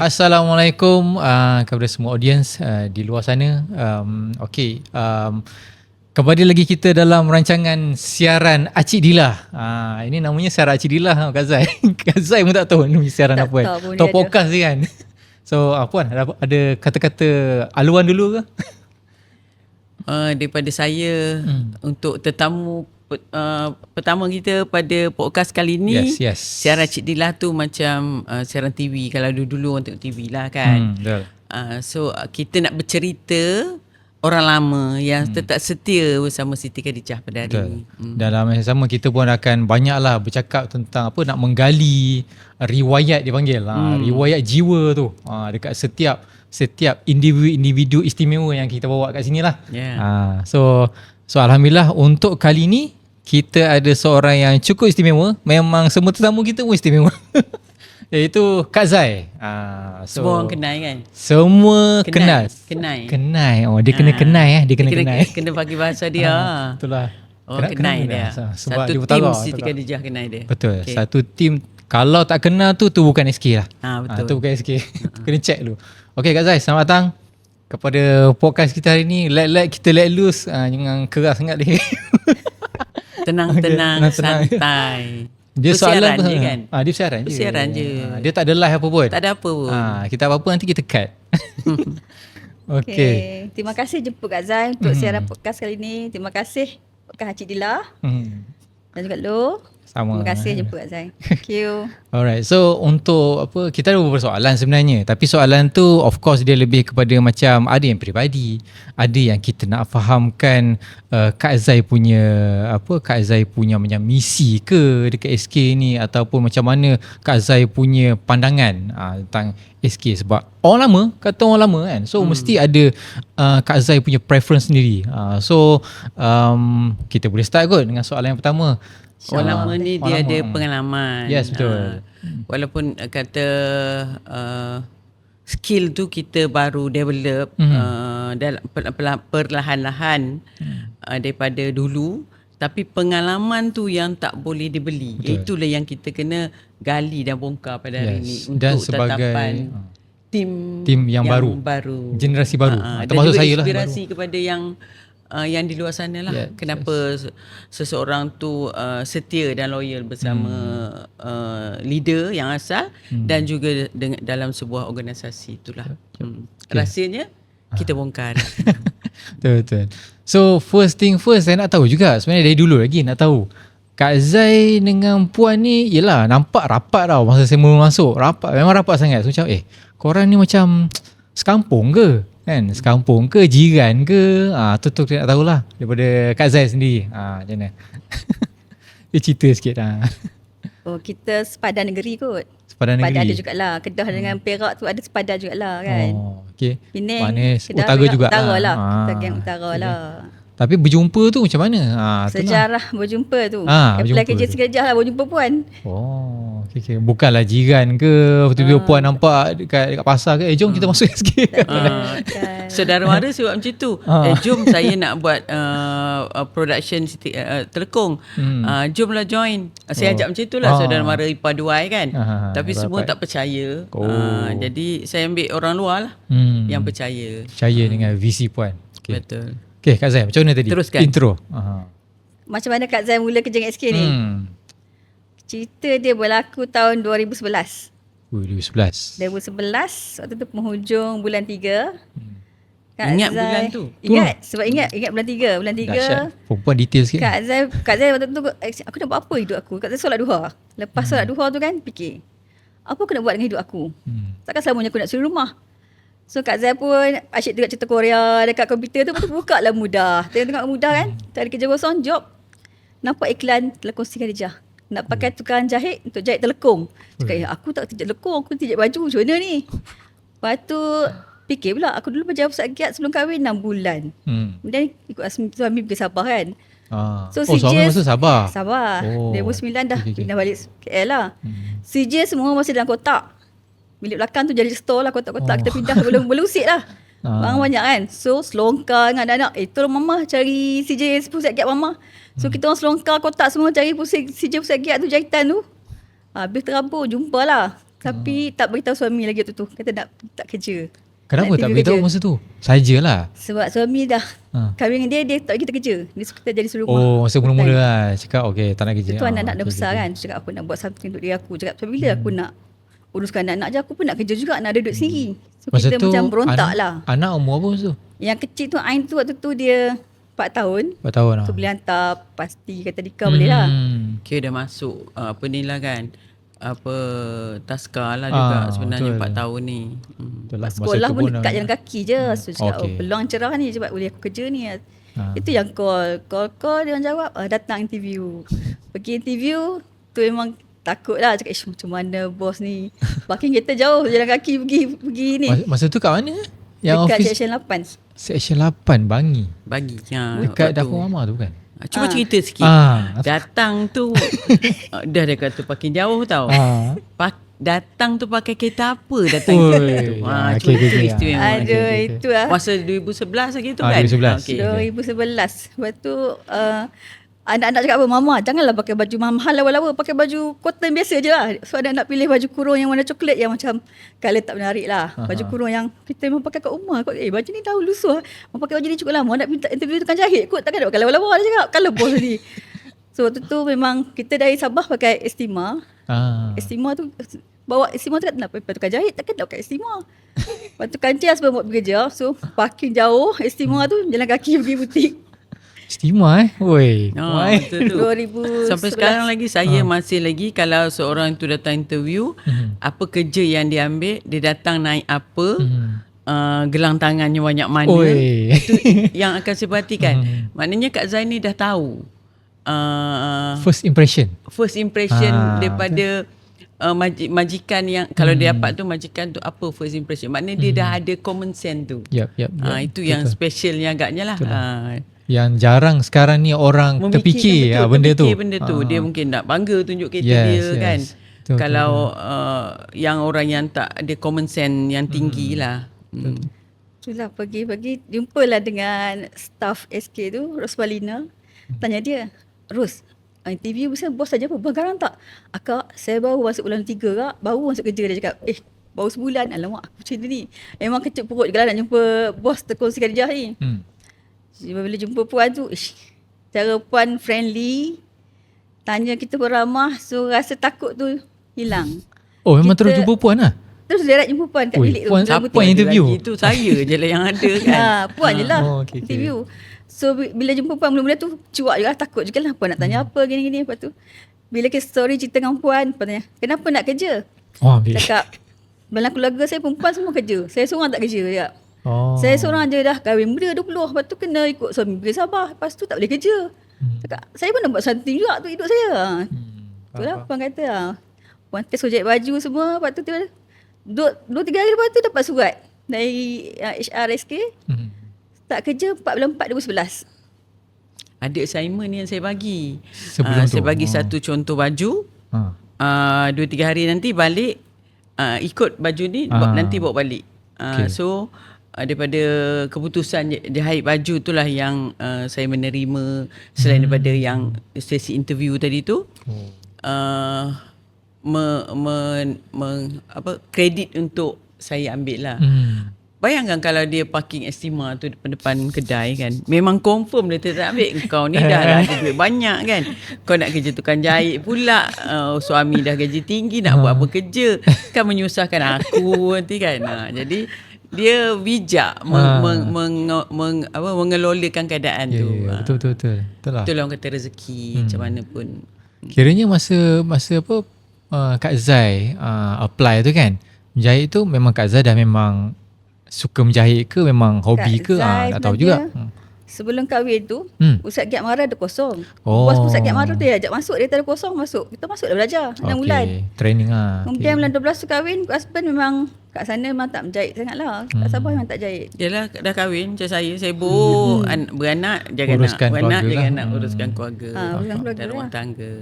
Assalamualaikum kepada semua audiens di luar sana. Kembali lagi kita dalam rancangan siaran Acik Dilah. Ini namanya siaran Acik Dilah, Kak Zai. Kak Zai pun tak tahu ni siaran tak apa. Tahu podcast dia kan. So Puan, ada kata-kata aluan dulu ke? Daripada saya untuk tetamu pertama kita pada podcast kali ni, yes. siaran Cik Dilah tu macam siaran TV. Kalau dulu untuk TV lah kan. So kita nak bercerita orang lama yang tetap setia bersama Siti Khadijah pada hari ini. Dalam masa sama kita pun akan banyaklah bercakap tentang nak menggali riwayat dipanggil, riwayat jiwa tu dekat setiap individu istimewa yang kita bawa kat sini lah. So alhamdulillah untuk kali ni kita ada seorang yang cukup istimewa. Memang semua tetamu kita pun istimewa. Iaitu Kak Zai. Semua orang kenal kan? Semua kenal. Kenal. Oh, dia kena kenal Dia kena kenal. Kena bagi bahasa dia. Itulah. Orang kenal dia. Sebab satu tim Siti Khadijah kenal dia. Betul. Okay. Satu tim. Kalau tak kenal tu bukan SK lah. Betul. Tu bukan SK. Kena check dulu. Okay Kak Zai, selamat datang kepada podcast kita hari ni. Kita let loose. Jangan keras sangat dia. Tenang, santai. Dia soalan je kan? Dia siaran je. Dia tak ada live apa pun. Tak ada apa pun. Kita apa-apa nanti kita cut. Okay. Terima kasih jemput Kak Zai untuk siaran podcast kali ni. Terima kasih podcast Acik Dilah. Dan juga lo. Sama. Terima kasih jemput Kak Zai. Thank you. Alright. So untuk kita ada beberapa soalan sebenarnya. Tapi soalan tu of course dia lebih kepada macam ada yang peribadi, ada yang kita nak fahamkan Kak Zai punya macam misi ke dekat SK ni, ataupun macam mana Kak Zai punya pandangan tentang SK. Sebab orang lama, kata orang lama kan. So mesti ada Kak Zai punya preference sendiri. Kita boleh start kot dengan soalan yang pertama. Orang lama ni dia ada pengalaman. Yes, betul. Walaupun kata skill tu kita baru develop dalam perlahan-lahan daripada dulu, tapi pengalaman tu yang tak boleh dibeli. Betul. Itulah yang kita kena gali dan bongkar pada hari ini untuk tetapan tim yang baru. Generasi baru. Termasuk saya lah. Inspirasi kepada yang di luar sana lah. Kenapa seseorang tu setia dan loyal bersama leader yang asal dan juga dalam sebuah organisasi itulah. Rahsianya kita bongkar. Betul. So first thing first, saya nak tahu juga sebenarnya dari dulu lagi nak tahu Kak Zai dengan Puan ni yelah nampak rapat tau masa saya mula masuk. Memang rapat sangat. So macam korang ni macam sekampung ke? Kan, sekampung ke, jiran ke, tu kita nak tahulah daripada Kak Zai sendiri. Macam mana? Dia cerita sikit Kita sepadan negeri kot. Sepadan negeri. Ada jugalah. Kedah dengan Perak tu ada sepadan jugalah kan. Okay. Penang, Kedah, utara juga. Utara lah. Kita geng utara lah. Tapi berjumpa tu macam mana? Sejarah berjumpa tu. Apply kerja sekejap lah berjumpa Puan. Okay. Bukanlah jiran ke, tiba-tiba Puan nampak dekat pasar ke, jom kita masuk sikit. Saudara mara sebab macam tu. Jom saya nak buat production Telekong. Jomlah join. Saya ajak macam itulah saudara mara ipar duai kan. Tapi semua tak percaya. Jadi saya ambil orang luar lah yang percaya. Percaya dengan visi Puan. Betul. Okay Kak Zai, macam mana tadi? Teruskan. Intro. Macam mana Kak Zai mula kerja dengan SK ni? Cerita dia berlaku tahun 2011. 2011. Waktu tu penghujung bulan 3. Ingat Zai, bulan tu? Ingat, sebab ingat bulan 3. Bulan 3. Perempuan detail sikit. Kak Zai waktu tu aku nak buat apa hidup aku? Kak Zai solat duha. Lepas solat duha tu kan fikir, apa aku nak buat dengan hidup aku? Takkan selamanya aku nak suri rumah. So Kak Zai pun asyik tengok cerita Korea dekat komputer tu, buka lah Mudah. Tengok Mudah kan, tak ada kerja kosong, job. Nampak iklan Telekong Siti Khadijah. Nak pakai tukang jahit untuk jahit telekong. Cakap, aku tak kerja telekong, aku jahit baju, macam mana ni? Lepas tu fikir pula, aku dulu berjaya pusat giat sebelum kahwin 6 bulan. Kemudian ikut suami pergi Sabah kan. So suami masa Sabah? Sabah. 2009 dah pindah balik KL lah. CJ semua masih dalam kotak. Bilik belakang tu jadi store lah, kotak-kotak kita pindah boleh usik lah. Barang banyak kan. So selongkar dengan anak-anak, tolong mama cari CJ pusat giat mama. So kita orang selongkar kotak semua cari CJ pusat giat tu, jahitan tu. Habis terabur, jumpa lah. Tapi tak beritahu suami lagi waktu tu. Kata tak kerja. Kenapa Nak tak interview beritahu kerja. masa tu? Sajalah. Sebab suami dah kahwin dengan dia tak bagi kita kerja. Dia suka kita jadi seluruh rumah. Oh, masa mula-mula lah. Cakap okay, tak nak kerja. Itu anak-anak dah besar kan. Cakap aku nak buat something untuk diri aku. Cakap bila aku nak uruskan anak-anak je, aku pun nak kerja juga, nak ada duit sendiri. So Masa kita tu macam berontak lah. Anak umur apa masa tu? Yang kecil tu Ain tu waktu tu dia 4 tahun. 4 tahun lah. So boleh hantar pasti kata Dika boleh lah. Kira dah masuk apa ni lah kan. Apa taskar lah juga sebenarnya betul. 4 tahun ni. Betul lah. Sekolah Masa tu pun dekat jalan kaki je. So cakap Okay. peluang cerah ni sebab boleh aku kerja ni. Itu yang call dia orang jawab datang interview. Pergi interview tu memang takut lah. Cakap macam mana bos ni. Parking kereta jauh jalan kaki pergi ni. Masa tu kat mana? Yang Dekat office section 8. Section 8 Bangi. Bagi. Dekat dapur mama tu bukan? Cuba cerita sikit. Datang tu dah dia kata parking jauh tau. Datang tu pakai kereta apa datang tu. Cuba cerita istimewa. Aduh itu lah. Masa 2011 lagi tu kan? 2011. Okay. 2011. Lepas tu anak-anak cakap apa, mama janganlah pakai baju mahal lawa-lawa, pakai baju cotton biasa je lah. So anak-anak pilih baju kurung yang warna coklat yang macam colour tak menarik lah. Baju kurung yang kita memang pakai kat rumah. Baju ni dah lusuh. Mau pakai baju ni cukup lama. Nak minta interview tukang jahit kot. Takkan nak pakai lawa-lawa. Dia cakap colour bos ni. So waktu tu memang kita dari Sabah pakai Estima. Estima tu bawa Estima tu kat nak pakai tukang jahit. Takkan nak pakai Estima. Lepas tu kancing sebelum buat bekerja. So parking jauh Estima tu jalan kaki pergi butik. Estima Oi. Betul tu. 2011. Sampai sekarang lagi saya masih lagi kalau seorang tu datang interview, apa kerja yang dia ambil, dia datang naik apa, gelang tangannya banyak mana. Itu yang akan saya perhatikan. Maknanya Kak Zaini dah tahu first impression daripada majikan yang kalau dia dapat tu majikan tu apa first impression. Maknanya dia dah ada common sense tu. Yep. Itu yang specialnya agaknya lah. Yang jarang sekarang ni orang terfikir benda tu. Dia mungkin nak bangga tunjuk kereta dia kan. Betul, kalau yang orang yang tak ada common sense yang tinggi lah. Itulah pagi-pagi jumpalah dengan staff SK tu, Rosmalina. Tanya dia, Ros, interview pasal bos saja apa? Garang tak? Akak, saya baru masuk bulan 3 kak. Baru masuk kerja. Dia cakap, baru sebulan. Alamak, aku macam ni. Memang kecil perut juga lah nak jumpa bos terkongsi kerja ni. Bila jumpa puan tu, cara puan friendly, tanya kita beramah, so rasa takut tu hilang. Oh memang terus jumpa puan lah? Terus direct jumpa puan kat bilik tu. Siapa yang interview? Itu saya je lah yang ada kan. Puan je lah interview. So bila jumpa puan mula-mula tu cuak juga, takut juga lah puan nak tanya apa gini-gini. Lepas tu bila ke story cerita dengan puan tanya, kenapa nak kerja? Cakap, dalam keluarga saya perempuan semua kerja. Saya seorang tak kerja ya. Saya seorang je dah kahwin muda 20. Lepas tu kena ikut suami pergi Sabah. Lepas tu tak boleh kerja. Cakap, saya pun nak buat something juga tu hidup saya. Itulah puan kata lah. Puan test projek baju semua. Lepas tu 2-3 hari lepas tu dapat surat dari HRSK. Start kerja 4 bulan 4 2011. Ada assignment yang saya bagi. Sebelum tu saya bagi satu contoh baju. 2-3 hari nanti balik ikut baju ni nanti bawa balik. So daripada keputusan jahit baju itulah yang saya menerima selain daripada yang sesi interview tadi tu. Kredit untuk saya ambil lah. Bayangkan kalau dia parking Estima tu depan kedai kan. Memang confirm dia tak ambil. Kau ni dah lah ada duit banyak kan. Kau nak kerja tukang jahit pula. Suami dah gaji tinggi nak buat apa kerja. Kan menyusahkan aku nanti kan. Jadi dia bijak mengelolakan keadaan tu. Betul lah. Itulah orang kata rezeki macam mana pun. Kiranya masa apa Kak Zai apply tu kan, menjahit tu memang Kak Zai dah memang suka menjahit ke memang hobi ke? Tak tahu juga. Sebelum kahwin tu, Pusat Giat Mara ada kosong. Bos Pusat Giat Mara tu dia ajak masuk, dia tak ada kosong masuk. Kita masuk dah belajar 6 bulan. Training lah. Kemudian bulan 12 tu kahwin, husband memang kat sana memang tak menjahit sangat lah. Kat Sabah memang tak jahit. Yalah dah kahwin macam saya sibuk beranak jaga uruskan anak, beranak jaga lah. anak, uruskan keluarga, dan rumah tangga.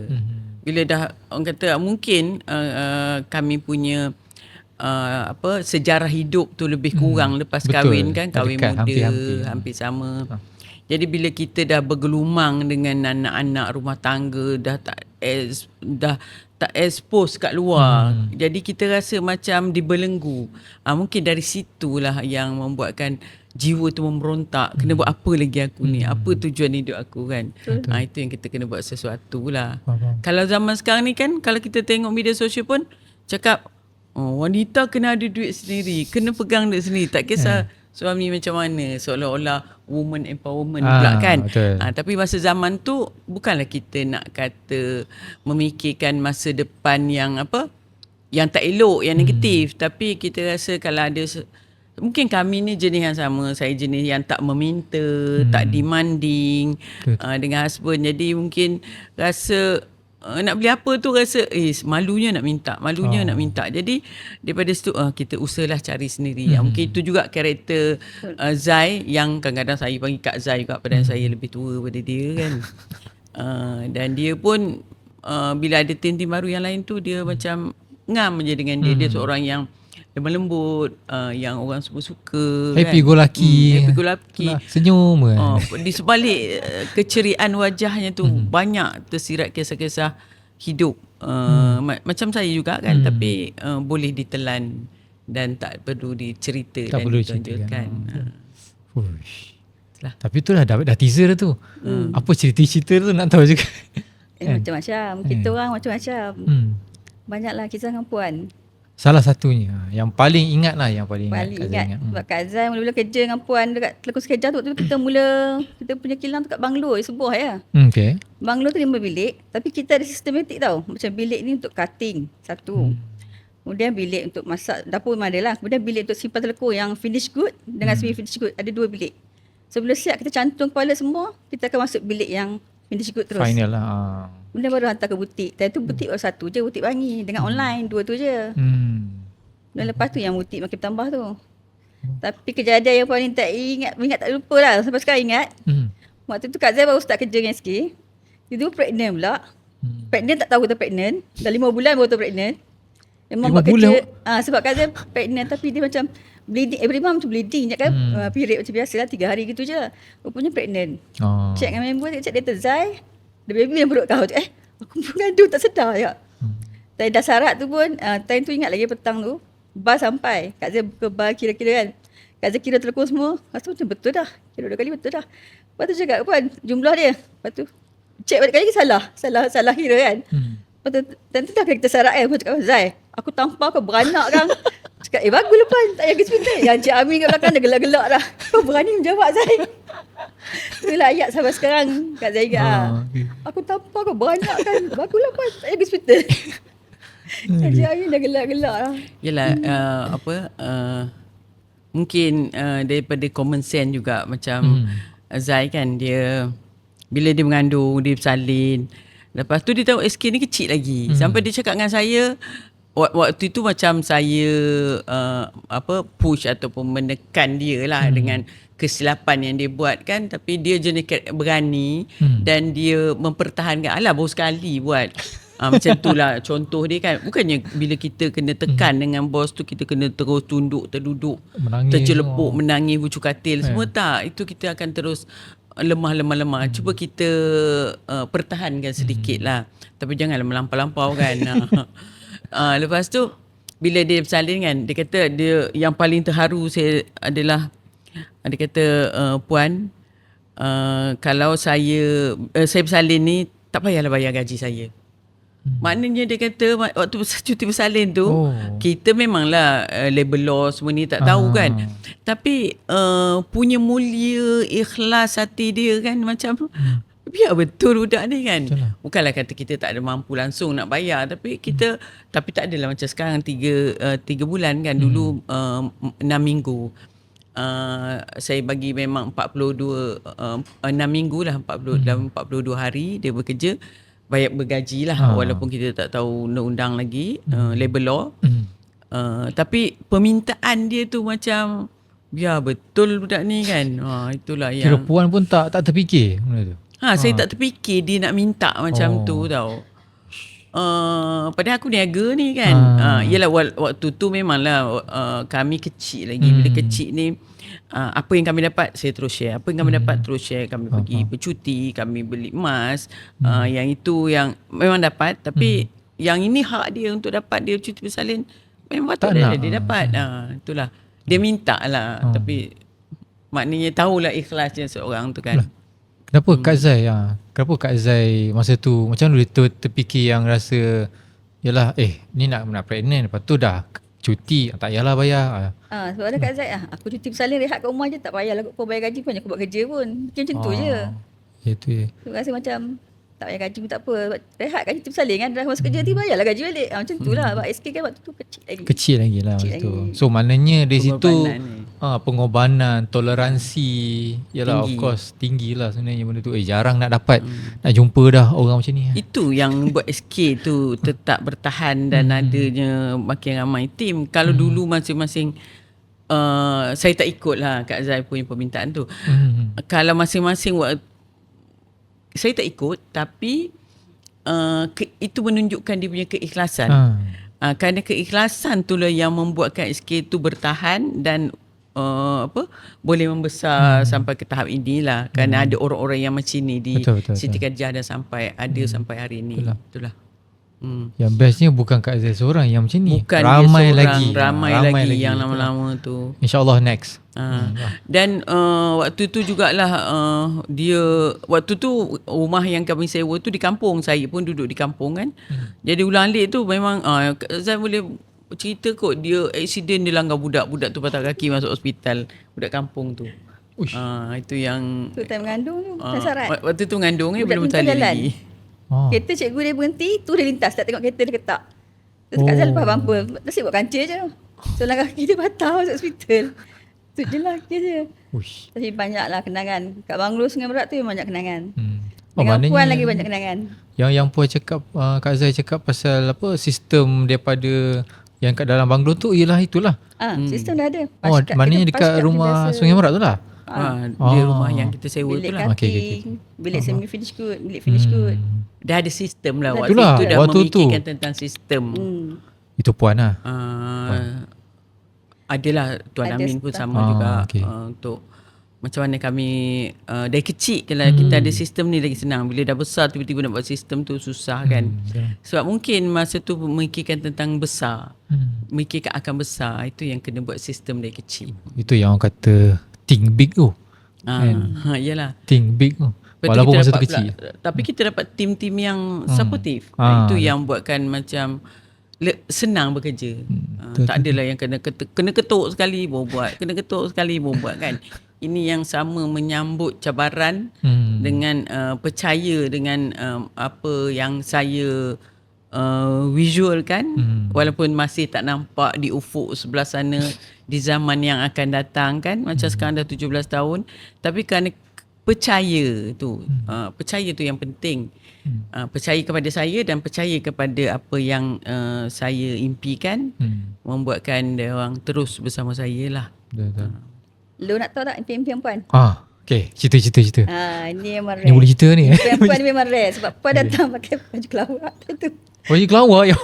Bila dah orang kata mungkin kami punya sejarah hidup tu lebih kurang lepas kahwin kan, kahwin muda hampir sama. Jadi bila kita dah bergelumang dengan anak-anak rumah tangga, dah tak expose kat luar. Jadi kita rasa macam dibelenggu. Mungkin dari situlah yang membuatkan jiwa tu memberontak. Kena buat apa lagi aku ni? Apa tujuan hidup aku kan? Itu yang kita kena buat sesuatu lah. Kalau zaman sekarang ni kan, kalau kita tengok media sosial pun cakap, wanita kena ada duit sendiri, kena pegang duit sendiri. Tak kisah suami macam mana, seolah-olah woman empowerment pula kan. Tapi masa zaman tu bukanlah kita nak kata memikirkan masa depan yang yang tak elok, yang negatif. Tapi kita rasa kalau ada, mungkin kami ni jenis yang sama. Saya jenis yang tak meminta, tak demanding dengan husband. Jadi mungkin rasa nak beli apa tu rasa malunya nak minta, nak minta. Jadi daripada situ kita usahalah cari sendiri. Mungkin itu juga karakter Zai, yang kadang-kadang saya panggil Kak Zai juga, padahal saya lebih tua daripada dia kan. Dan dia pun bila ada tim-tim baru yang lain tu, dia macam ngam je dengan dia. Dia seorang yang lemah lembut, yang orang semua suka, happy kan? go lucky, happy go lucky, senyum kan. Di sebalik keceriaan wajahnya tu banyak tersirat kisah-kisah hidup, macam saya juga kan. Tapi boleh ditelan dan tak perlu dicerita, tak dan perlu ditunjukkan. Tapi tu dah teaser dah tu. Apa cerita-cerita tu nak tahu juga. Macam-macam. Kita orang macam-macam. Banyaklah kisah dengan puan. Salah satunya yang paling ingat lah, yang paling ingat. Sebab Kak Zai mula-mula kerja dengan puan dekat Teluk Sekejap tu, kita punya kilang tu kat banglo sebuah ya. Okay. Banglo tu 5 bilik, tapi kita ada sistematik tau. Macam bilik ni untuk cutting satu. Kemudian bilik untuk masak, dapur memang ada lah. Kemudian bilik untuk simpan telekor yang finish good dengan semi finish good, ada 2 bilik. Sebelum siap kita cantum kepala semua, kita akan masuk bilik yang finish good terus. Final lah. Kemudian baru hantar ke butik. Dan tu butik baru satu je, butik Bangi. Dengan online, 2 tu je. Dan lepas tu yang butik makin bertambah tu. Tapi kejadian yang paling tak ingat tak lupa lah. Sampai sekarang ingat. Waktu tu Kak Zai baru start kerja dengan SK. Dia tu pregnant pula. Pregnant tak tahu kita pregnant. Dah 5 bulan baru tu pregnant. Memang buat kerja. Sebab Kak Zai pregnant tapi dia macam bleeding. Every month macam bleeding je kan. Period macam biasa lah. 3 hari gitu je. Rupanya pregnant. Check dengan member, check data Zai. The baby yang perut kau. Aku mengandung tak sedar ya. Tapi dah syarat tu pun, time tu ingat lagi petang tu, bas sampai. Kak Zai buka bar kira-kira kan. Kak Zai kira telekor semua. Lepas tu macam betul dah. Kira 2 kali betul dah. Lepas tu cakap puan, jumlah dia. Lepas tu, check balik kali salah kira kan. Lepas tu, tentu dah kita syarat kan. Puan cakap, Zai, aku tampar kau beranak kan. Cakap, bagus lah puan. Tak payah pergi hospital. Yang Cik Amin kat belakang dah gelak-gelak dah. Kau berani menjawab Zai. Itulah ayat sampai sekarang Kak Zai ingat. Aku tampar kau beranak kan. Baguslah puan. Tak payah pergi hospital. Cik Amin dah gelak-gelak lah. Yelah, mungkin daripada common sense juga. Macam Zai kan, dia bila dia mengandung, dia bersalin. Lepas tu dia tahu SK ni kecil lagi. Sampai dia cakap dengan saya, waktu itu macam saya push ataupun menekan dia lah dengan kesilapan yang dia buat kan. Tapi dia jenis berani dan dia mempertahankan. Alah, baru sekali buat. Macam tu lah contoh dia kan. Bukannya bila kita kena tekan dengan bos tu, kita kena terus tunduk, terduduk, terjelepuk, menangis, bucu katil. Semua tak. Itu kita akan terus lemah. Cuba kita pertahankan sedikit lah. Tapi janganlah melampau-lampau kan. Lepas tu bila dia bersalin kan, dia kata dia yang paling terharu saya adalah, dia kata, puan, kalau saya bersalin ni tak payahlah bayar gaji saya. Maknanya dia kata waktu cuti bersalin tu, kita memanglah labor law semua ni tak tahu kan. Tapi punya mulia, ikhlas hati dia kan, macam biar betul budak ni kan. Bukanlah kata kita tak ada mampu langsung nak bayar, tapi kita tapi tak adalah macam sekarang 3 bulan kan. Dulu 6 minggu. Saya bagi memang 6 minggu lah, 42 hari dia bekerja, bayar bergaji lah. Walaupun kita tak tahu undang-undang lagi, labor law. Tapi permintaan dia tu macam biar betul budak ni kan. Itulah yang kira puan pun tak terfikir benda tu. Saya tak terfikir dia nak minta macam tu tau. pada aku niaga ni kan. Yelah waktu tu memanglah kami kecil lagi. Bila kecil ni apa yang kami dapat saya terus share. Apa yang kami dapat terus share. Kami pergi bercuti, kami beli emas. Yang itu yang memang dapat, tapi yang ini hak dia untuk dapat dia cuti bersalin. Memang patut dia dapat. Itulah. Dia minta lah, tapi maknanya tahulah ikhlasnya seorang tu kan. Kenapa Kak Zai kenapa Kak Zai masa tu macam mana dia terfikir yang rasa yalah ni nak pregnant, lepas tu dah cuti, tak payahlah bayar. Sebab ada Kak Zai aku cuti bersalin rehat kat rumah je, tak payahlah kau bayar gaji pun, aku buat kerja pun. Macam tu je. Itu je. So rasa macam tak payah gaji pun tak apa. Rehat kan cuti bersalin kan, dah masuk kerja nanti bayarlah gaji balik. Macam tu lah. Sebab SK kan waktu tu kecil lagi lah masa tu. So maknanya dari situ pengorbanan, toleransi yalah tinggi. Of course tinggi lah sebenarnya benda tu. Jarang nak dapat nak jumpa dah orang macam ni. Itu yang buat SK tu tetap bertahan dan adanya makin ramai tim. Kalau dulu masing-masing saya tak ikut lah Kak Zai punya permintaan tu. Kalau masing-masing saya tak ikut, tapi itu menunjukkan dia punya keikhlasan. Kerana keikhlasan itulah yang membuatkan SK tu bertahan dan boleh membesar sampai ke tahap inilah. Kerana ada orang-orang yang macam ni di Siti Khadijah dan sampai hari ini. Itulah. Yang bestnya bukan Kak Zai seorang yang macam ni. Bukan ramai lagi yang lama-lama tu. InsyaAllah next. Dan waktu tu jugalah dia waktu tu rumah yang kami sewa tu di kampung. Saya pun duduk di kampung kan. Jadi ulang-alik tu memang Zai boleh cerita kot, dia accident, dia langgar budak tu patah kaki masuk hospital, budak kampung tu. Itu yang tu time mengandung tu sarat. Waktu tu mengandung belum bersalin lagi. Kereta cikgu dia berhenti, tu dia lintas, tak tengok kereta dia ketak. Tu Kak Zai lepas bumper, nasib buat kancil je. So langgar kaki dia patah masuk hospital. Tu je lah dia. Tapi banyak lah kenangan. Kat Banglo Sungai Merak tu banyak kenangan. Dengan Puan lagi banyak kenangan. Yang Puan cakap, Kak Zai cakap pasal sistem daripada yang kat dalam banglo tu ialah itulah. Sistem dah ada. Maknanya dekat rumah Sungai Merak tu lah. Dia rumah yang kita sewa tu lah. Bilik semi finish good, bilik finish good. Dah ada sistem lah waktu itulah, tu dah memikirkan tentang sistem. Itu Puan lah. Adalah Tuan Amin pun sama juga untuk macam mana kami dari kecil kalau kita ada sistem ni lagi senang. Bila dah besar tiba-tiba nak buat sistem tu susah kan. Sebab mungkin masa tu memikirkan tentang besar, memikirkan akan besar, itu yang kena buat sistem dari kecil. Itu yang orang kata think big tu. Yalah. Think big tu. Walaupun masa tu kecil. Tapi kita dapat tim-tim yang supportive. Itu yang buatkan macam senang bekerja. Tak adalah yang kena ketuk sekali baru buat, kena ketuk sekali baru buat kan. Ini yang sama menyambut cabaran dengan percaya dengan apa yang saya visualkan, walaupun masih tak nampak di ufuk sebelah sana di zaman yang akan datang kan. Macam sekarang dah 17 tahun, tapi kerana percaya tu yang penting. Percaya kepada saya dan percaya kepada apa yang saya impikan, membuatkan dia orang terus bersama saya lah. Lu nak tahu tak impian Puan? Okay, cerita. Ni memang rare. Ni boleh cerita ni. Puan ni memang rare sebab Puan datang pakai baju kelawar tu. Baju kelawar ya.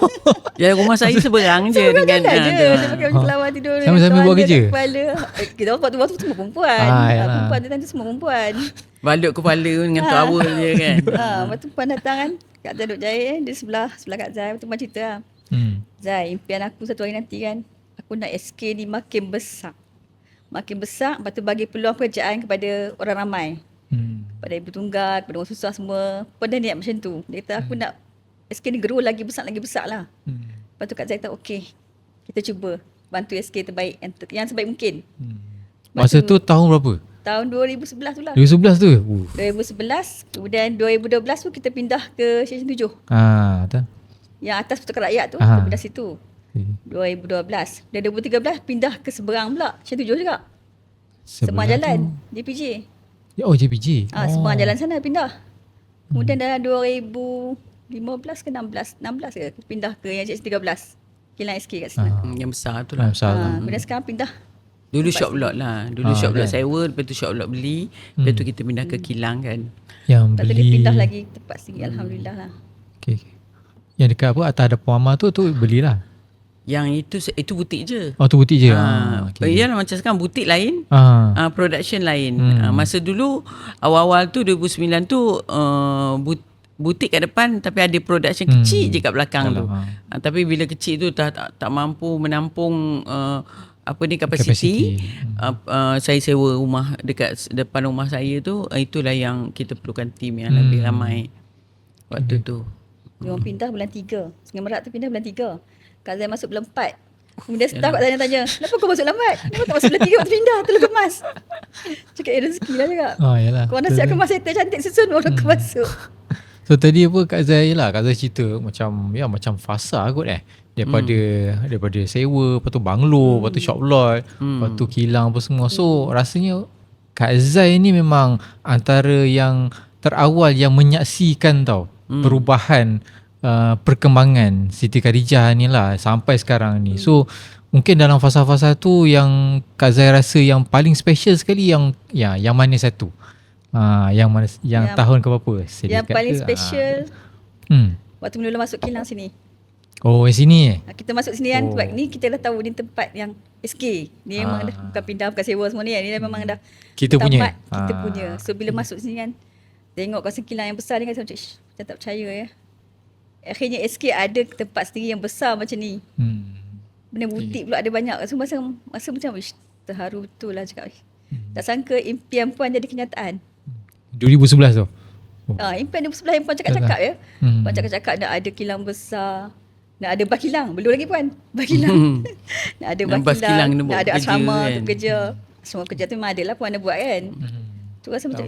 Ya, rumah saya seberang je dengan dia pakai baju kelawar tidur. Sama-sama buat kerja. Kita waktu semua perempuan. Perempuan tu semua perempuan. Balut kepala dengan towel je kan. Lepas tu Puan datang kan, Kak Zai duduk jahit, dia sebelah Kak Zai. Lepas tu Puan cerita lah. Zai, impian aku satu hari nanti kan, aku nak SK ni makin besar. Lepas tu bagi peluang pekerjaan kepada orang ramai. Kepada ibu tunggal, kepada orang susah semua. Puan dah niat macam tu. Dia kata aku nak SK ni grow lagi besar lah. Lepas tu Kak Zai kata okey, kita cuba bantu SK terbaik, yang sebaik mungkin. Masa tu tahun berapa? Tahun 2011 tu lah. 2011 tu? 2011. Kemudian 2012 tu kita pindah ke Stesen 7. Betul. Yang atas Putera Rakyat tu, kita pindah situ. 2012. Dan 2013 pindah ke seberang pula. Stesen 7 juga. Seberang jalan. JPJ. JPJ. Seberang jalan sana pindah. Kemudian dalam 2015 ke 16 ke pindah ke yang Stesen 13. Kilang SK kat sana. Yang besar tu lah. Kemudian sekarang pindah. Dulu shop lot lah. Dulu shop lot sewa, lepas tu shop lot beli. Lepas tu kita pindah ke kilang kan. Yang lepas beli. tu dia pindah lagi tempat tinggi. Alhamdulillah lah. Okay. Yang dekat apa atas ada Puama tu belilah. Yang itu butik je. Oh tu butik je. Yalah macam sekarang butik lain, production lain. Masa dulu awal-awal tu 2009 tu butik kat depan tapi ada production kecil je kat belakang tu. Tapi bila kecil tu tak mampu menampung kapasiti. Saya sewa rumah dekat depan rumah saya tu, itulah yang kita perlukan tim yang lebih ramai waktu tu. Dia orang pindah bulan 3. Sungai Merak tu pindah bulan 3. Kak Zai masuk bulan 4. Kemudian staff kat tanya-tanya, kenapa kau masuk lambat? Kenapa tak masuk bulan 3 waktu pindah? Telur kemas. Cakap rezeki lah cakap. Yalah. Kau nak siap kemas settle cantik susun baru kau masuk. So tadi apa Kak Zai lah, Kak Zai cerita macam fasa kot daripada sewa, lepas tu banglo, lepas tu shop lot, lepas tu kilang apa semua. So rasanya Kak Zai ni memang antara yang terawal yang menyaksikan perubahan perkembangan Siti Khadijah ni lah sampai sekarang ni. So mungkin dalam fasa-fasa tu yang Kak Zai rasa yang paling special sekali yang mana satu? Yang tahun ke berapa? Yang paling special waktu mula masuk kilang sini. Oh, yang sini kita masuk sini kan, sebab ni kita dah tahu ni tempat yang SK. Ni memang dah bukan pindah, bukan sewa semua ni. Ni memang dah kita punya. Kita punya. So bila masuk sini kan, tengok kawasan kilang yang besar ni kan, macam tak percaya ya. Akhirnya SK ada tempat sendiri yang besar macam ni. Benda butik pula ada banyak. So masa macam terharu betul lah cakap. Tak sangka impian puan jadi kenyataan. 2011 tu. Impian 2011 yang puan cakap-cakap ya. Puan cakap-cakap nak ada kilang besar. Nak ada bas kilang. Belum lagi puan. Bas kilang. Nak ada bas kilang. Nak ada asrama untuk kerja. Semua kerja tu memang ada lah puan ada buat kan. Tu rasa macam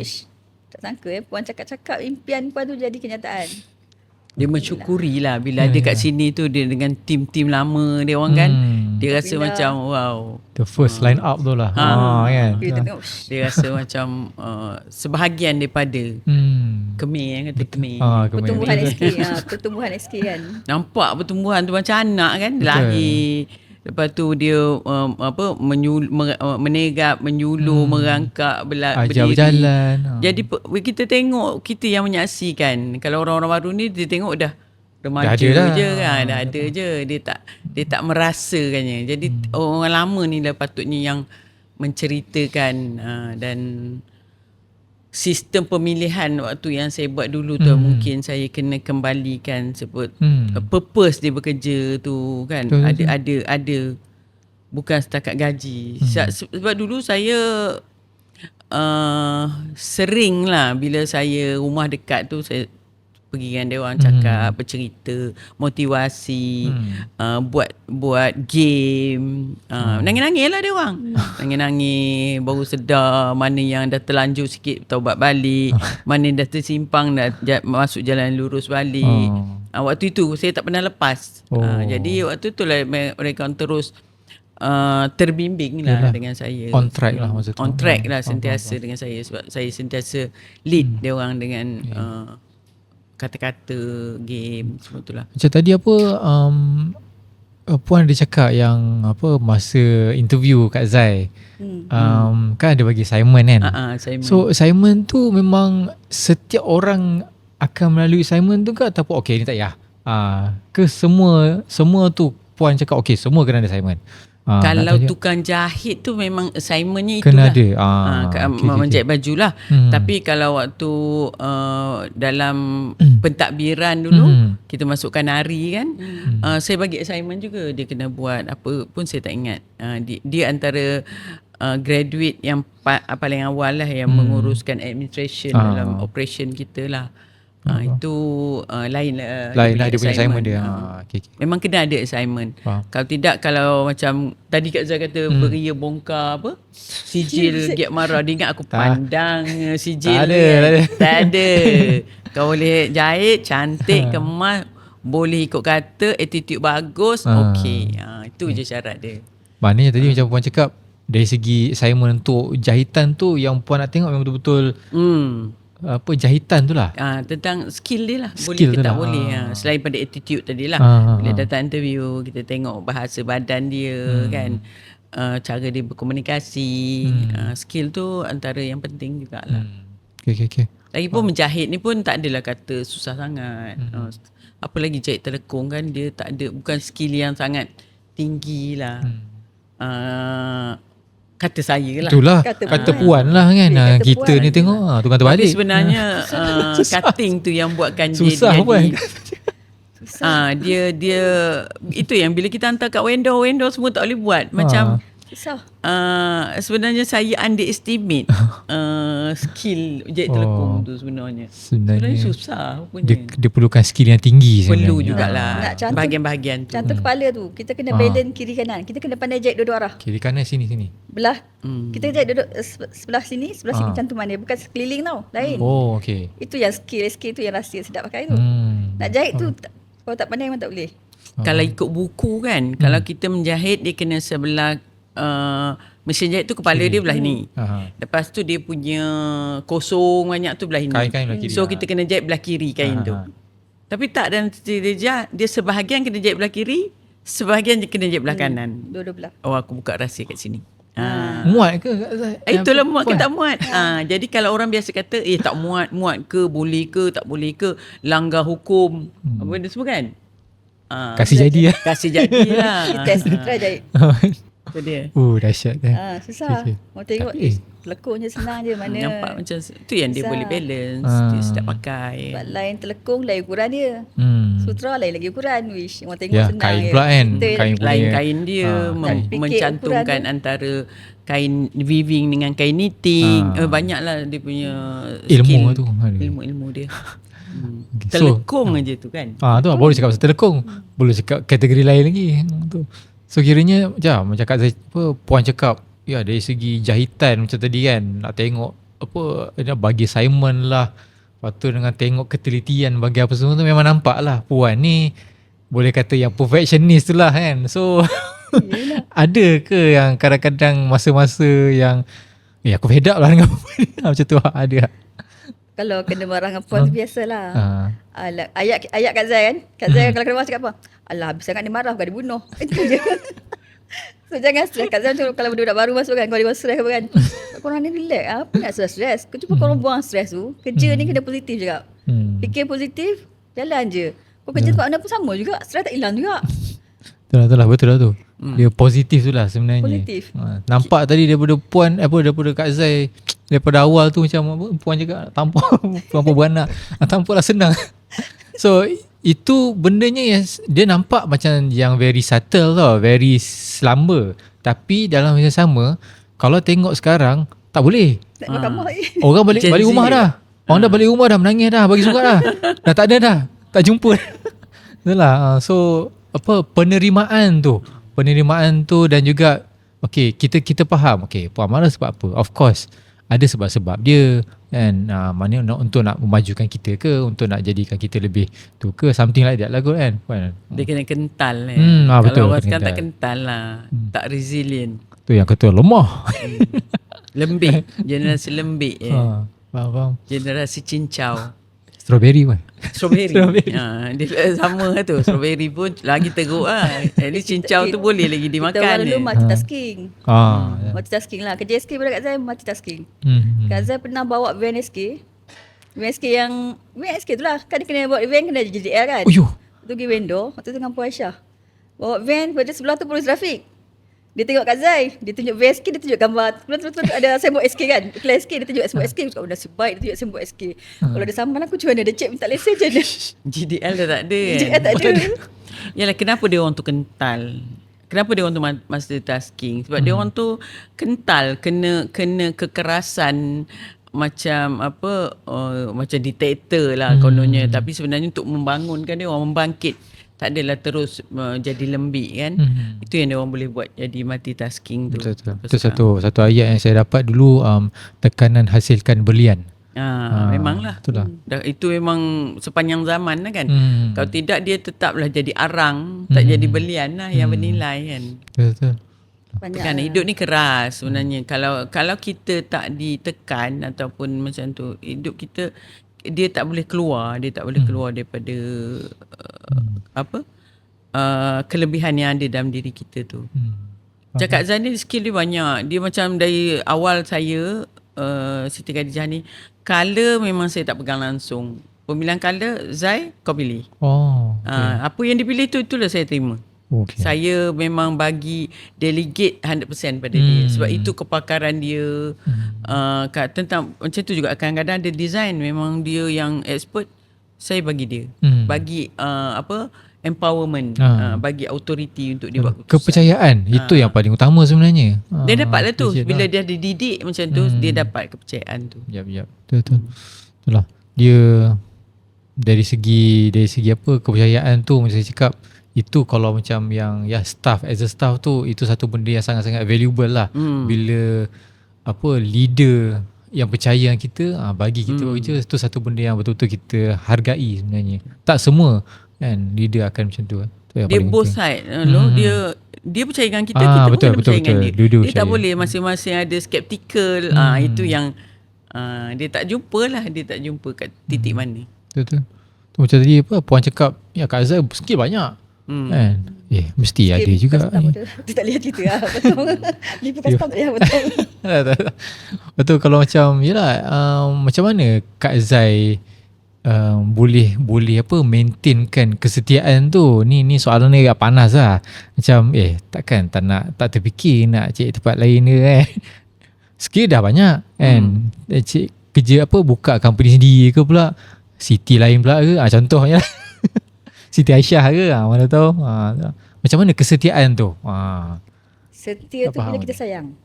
tak sangka ya. Puan cakap-cakap impian puan tu jadi kenyataan. Dia mensyukuri lah bila ada kat sini tu, dia dengan tim-tim lama dia orang kan. Dia rasa macam wow. The first line up tu lah. Kan? Dia rasa macam sebahagian daripada Kemih kata Kemih. Pertumbuhan SK. Pertumbuhan SK kan. Nampak pertumbuhan tu macam anak kan. Dia lahir. Lepas tu dia menegap, menyuluh, merangkak, ajar berdiri. Berjalan. Jadi kita tengok, kita yang menyaksikan. Kalau orang-orang baru ni dia tengok dah remaja je kan, dah ada je. Dia tak merasakannya. Jadi orang lama ni lah patutnya yang menceritakan dan sistem pemilihan waktu yang saya buat dulu tu mungkin saya kena kembalikan sebut purpose dia bekerja tu kan. Ada bukan setakat gaji. Sebab dulu saya sering lah bila saya rumah dekat tu saya pergi dengan dia orang cakap, bercerita, motivasi, buat game. Nangis-nangis lah dia orang. Nangis-nangis, baru sedar mana yang dah terlanjur sikit taubat balik, mana yang dah tersimpang dah masuk jalan lurus balik. Waktu itu saya tak pernah lepas. Jadi waktu tu lah mereka terus terbimbing lah dengan saya. On track lah maksud tu. On track lah sentiasa dengan saya sebab saya sentiasa lead dia orang dengan kata-kata game semua tu lah. Macam tadi Puan ada cakap yang masa interview Kak Zai kan ada bagi assignment kan. Assignment. So assignment tu memang setiap orang akan melalui assignment tu ke ataupun okey ni tak payah. Ke semua tu Puan cakap okey semua kena ada assignment. Kalau tukang jahit tu memang assignmentnya kena itulah. Ada. Menjahit baju lah. Tapi kalau waktu dalam pentadbiran dulu, kita masukkan nari kan, saya bagi assignment juga. Dia kena buat apa pun saya tak ingat. Dia antara graduate yang paling awal lah yang menguruskan administration dalam operation kita lah. Itu lain lah dia punya assignment dia. Okay. Memang kena ada assignment. Kalau tidak, kalau macam tadi Kak Zai kata beria bongkar sijil Giat Mara, dia ingat aku pandang sijil tak ada. Kau boleh jahit cantik, kemas, boleh ikut kata, attitude bagus, okey. Itu je syarat dia. Maknanya tadi macam Puan cakap, dari segi assignment untuk jahitan tu yang Puan nak tengok memang betul-betul jahitan tu lah. Tentang skill dia lah. Boleh Skill ke tak lah. boleh. Selain pada attitude tadi lah. Bila datang interview, kita tengok bahasa badan dia kan. Cara dia berkomunikasi. Skill tu antara yang penting jugalah. Okay. Lagipun menjahit ni pun tak adalah kata susah sangat. apa lagi jahit telekung kan, dia tak ada, bukan skill yang sangat tinggi lah. Kata saya lah. Itulah Kata kata puan. puan lah kan. Kata Kita puan ni je. tengok tukang Tapi terbalik. sebenarnya cutting tu yang buatkan Susah dia puan. dia itu yang bila kita hantar kat vendor semua tak boleh buat. Macam Susah. sebenarnya saya underestimate skill jahit telekung tu sebenarnya. Sebenarnya susah rupanya. Dia perlukan skill yang tinggi sebenarnya. Perlu jugalah Nak cantum- bahagian-bahagian tu. Cantum kepala tu, kita kena balance kiri kanan. Kita kena pandai jahit dua-dua arah. Kiri kanan sini. Belah. Kita jahit duduk sebelah sini cantuman dia. Bukan sekeliling tau. Lain. Oh, okey. Itu yang skill tu yang rahsia sedap pakai tu. Nak jahit tu, kalau tak pandai memang tak boleh. Kalau ikut buku kan, kalau kita menjahit dia kena sebelah mesin jahit tu kepala dia belah ni. Lepas tu dia punya kosong banyak tu belah ni. Kain belah kiri. So kita kena jahit belah kiri kain tu. Tapi tak, dalam dia sebahagian kena jahit belah kiri, sebahagian kena jahit belah kanan. Dua-dua belah. Oh, aku buka rahsia kat sini. Muat ke Kak Zai? Itulah muat ke tak muat. Jadi kalau orang biasa kata tak muat ke, boleh ke tak boleh ke, langgar hukum, apa benda semua kan. Kasih jadi lah. Kasih jadilah. Test, try jahit. Itu dia. Dahsyat kan. Susah. Okay. Mau tengok, Tapi- telekung je senang je mana. Nampak macam tu yang dia Susah. boleh balance, dia sedap pakai. Sebab lain telekung, lain ukuran dia. Sutra lain lagi ukuran. Wish, orang tengok Ya, senang kain je. pula kan. Betul. Kain punya. Lain kain dia Dan fikir mencantumkan ukuran tu. antara kain weaving dengan kain knitting. Banyaklah dia punya Ilmu skill. tu. Ilmu dia. Okay, Telekung aja tu kan. tu lah, baru cakap pasal telekung. Boleh cakap kategori lain lagi. Tu. So kiranya macam Kak Zai, puan cakap, ya dari segi jahitan macam tadi kan, nak tengok dia bagi assignment lah. Lepas tu dengan tengok ketelitian bagi apa semua tu, memang nampak lah puan ni boleh kata yang perfectionist tu lah kan. So ada ke yang kadang-kadang masa-masa yang aku fed up lah dengan puan ni, macam tu ada. Kalau kena marah dengan puan tu biasalah. Ha. Ayat Kak Zai kan. Kak Zai kalau kena marah cakap apa? Alah, habis sangat dia marah, bukan dia bunuh. Itu je. So jangan stres. Kak Zai macam kalau budak baru masuk kan, kau dia stres apa kan. Korang ni relax. Apa nak stres? Kau cuba korang buang stres tu. Kerja ni kena positif juga. Fikir positif, jalan je. Kau kerja tempat mana pun sama juga. Stres tak hilang juga. Betul lah tu. Dia positif tu lah sebenarnya. Positif. Nampak tadi daripada puan daripada Kak Zai, daripada awal tu macam apa, puan cakap tanpa beranak. Tampaklah senang. So itu bendanya yang dia nampak macam yang very subtle tau, very slumber. Tapi dalam masa sama, kalau tengok sekarang tak boleh. Nak mahkamah lagi. Orang balik Gen Z rumah dah. Orang dah balik rumah dah, menangis dah, bagi surat dah. Dah tak ada dah. Tak jumpa. Itulah. So penerimaan tu dan juga kita faham puan marah sebab apa. Of course ada sebab-sebab dia kan, mana untuk nak memajukan kita ke, untuk nak jadikan kita lebih tu ke, something like that lah kot kan. Dia kena kental kan. betul, Kalau orang kena sekarang tak kental. kental lah. Tak resilient. Tu yang kata lemah. Lembik. Generasi lembik. Faham. Generasi cincau. Strawberry kan. Strawberry. Dia sama lah tu. Strawberry pun lagi teruk lah. At least cincau tu boleh lagi Kita dimakan. orang dulu multitasking. Ya. Multitasking lah. Kerja SK pada Kak Zai multitasking. Kak Zai pernah bawa van SK. Van SK tu lah. Kan dia kena bawa van, kena JDL kan. Uyuh. Tu pergi vendor. Waktu tu dengan Puan Aisyah. Bawa van, pada sebelah tu polis trafik. Dia tengok Kak Zai. Dia tunjuk van SK, dia tunjuk gambar. Betul-betul ada sembok SK kan. Iklan SK, dia tunjuk sembok SK. Aku cakap, nasib baik dia tunjuk sembok SK. Kalau dia saman aku, macam mana dia cek minta lesen je dia. GDL dah tak ada kan. JDL tak ada. Yalah, kenapa dia orang tu kental? Kenapa dia orang tu multitasking? Sebab dia orang tu kental, kena kekerasan macam apa, macam diktator lah kononnya. Tapi sebenarnya untuk membangunkan dia orang, membangkit. Tak adalah terus jadi lembik kan. Itu yang dia orang boleh buat, jadi multitasking tu. Betul. Itu satu ayat yang saya dapat dulu, tekanan hasilkan berlian. Memanglah. Itulah. Itu memang sepanjang zaman lah kan. Kalau tidak dia tetaplah jadi arang, tak jadi berlian lah yang bernilai kan. Betul. Banyak Kan hidup ni keras sebenarnya. Kalau kita tak ditekan ataupun macam tu, hidup kita dia tak boleh keluar daripada kelebihan yang ada dalam diri kita tu. Cakap Zani skill dia banyak. Dia macam dari awal saya Siti Khadijah ni, color memang saya tak pegang langsung. pemilihan colour Zai kau pilih. Apa yang dipilih itulah saya terima. Saya memang bagi delegate 100% pada dia sebab itu kepakaran dia. Tentang macam tu juga kadang-kadang ada design memang dia yang expert, saya bagi dia. Bagi empowerment, bagi authority untuk dia buat keputusan. Kepercayaan itu yang paling utama sebenarnya. Dia dapatlah tu bila dia dididik macam tu, dia dapat kepercayaan tu. Yap. Betul. Itulah. Dia dari segi apa kepercayaan tu, macam saya cakap, itu kalau macam yang staff, as a staff tu, itu satu benda yang sangat-sangat valuable lah. Bila leader yang percaya kita, bagi kita kerja, itu satu benda yang betul-betul kita hargai sebenarnya. Tak semua kan leader akan macam tu. Dia both side. Dia percaya dengan kita, kita pun kena percaya dengan dia. Dia tak boleh masing-masing ada skeptical. Itu yang dia tak jumpa kat titik mana. Betul. Macam tadi Puan cakap, Kak Azhar skill banyak. Kan? Mesti ada juga. Dia tak lihat cerita lah. Betul. Lipat custom tak lihat betul. Betul. Kalau macam macam mana Kak Zai boleh maintainkan kesetiaan tu? Ni soalan ni agak panas lah. Macam takkan tak terfikir nak cek tempat lain ke kan. Skill dah banyak kan. Cek kerja buka company sendiri ke pula, city lain pula ke, contohnya Siti Aisyah ke, mana tahu. Macam mana kesetiaan tu? Setia tu bila kita sayang.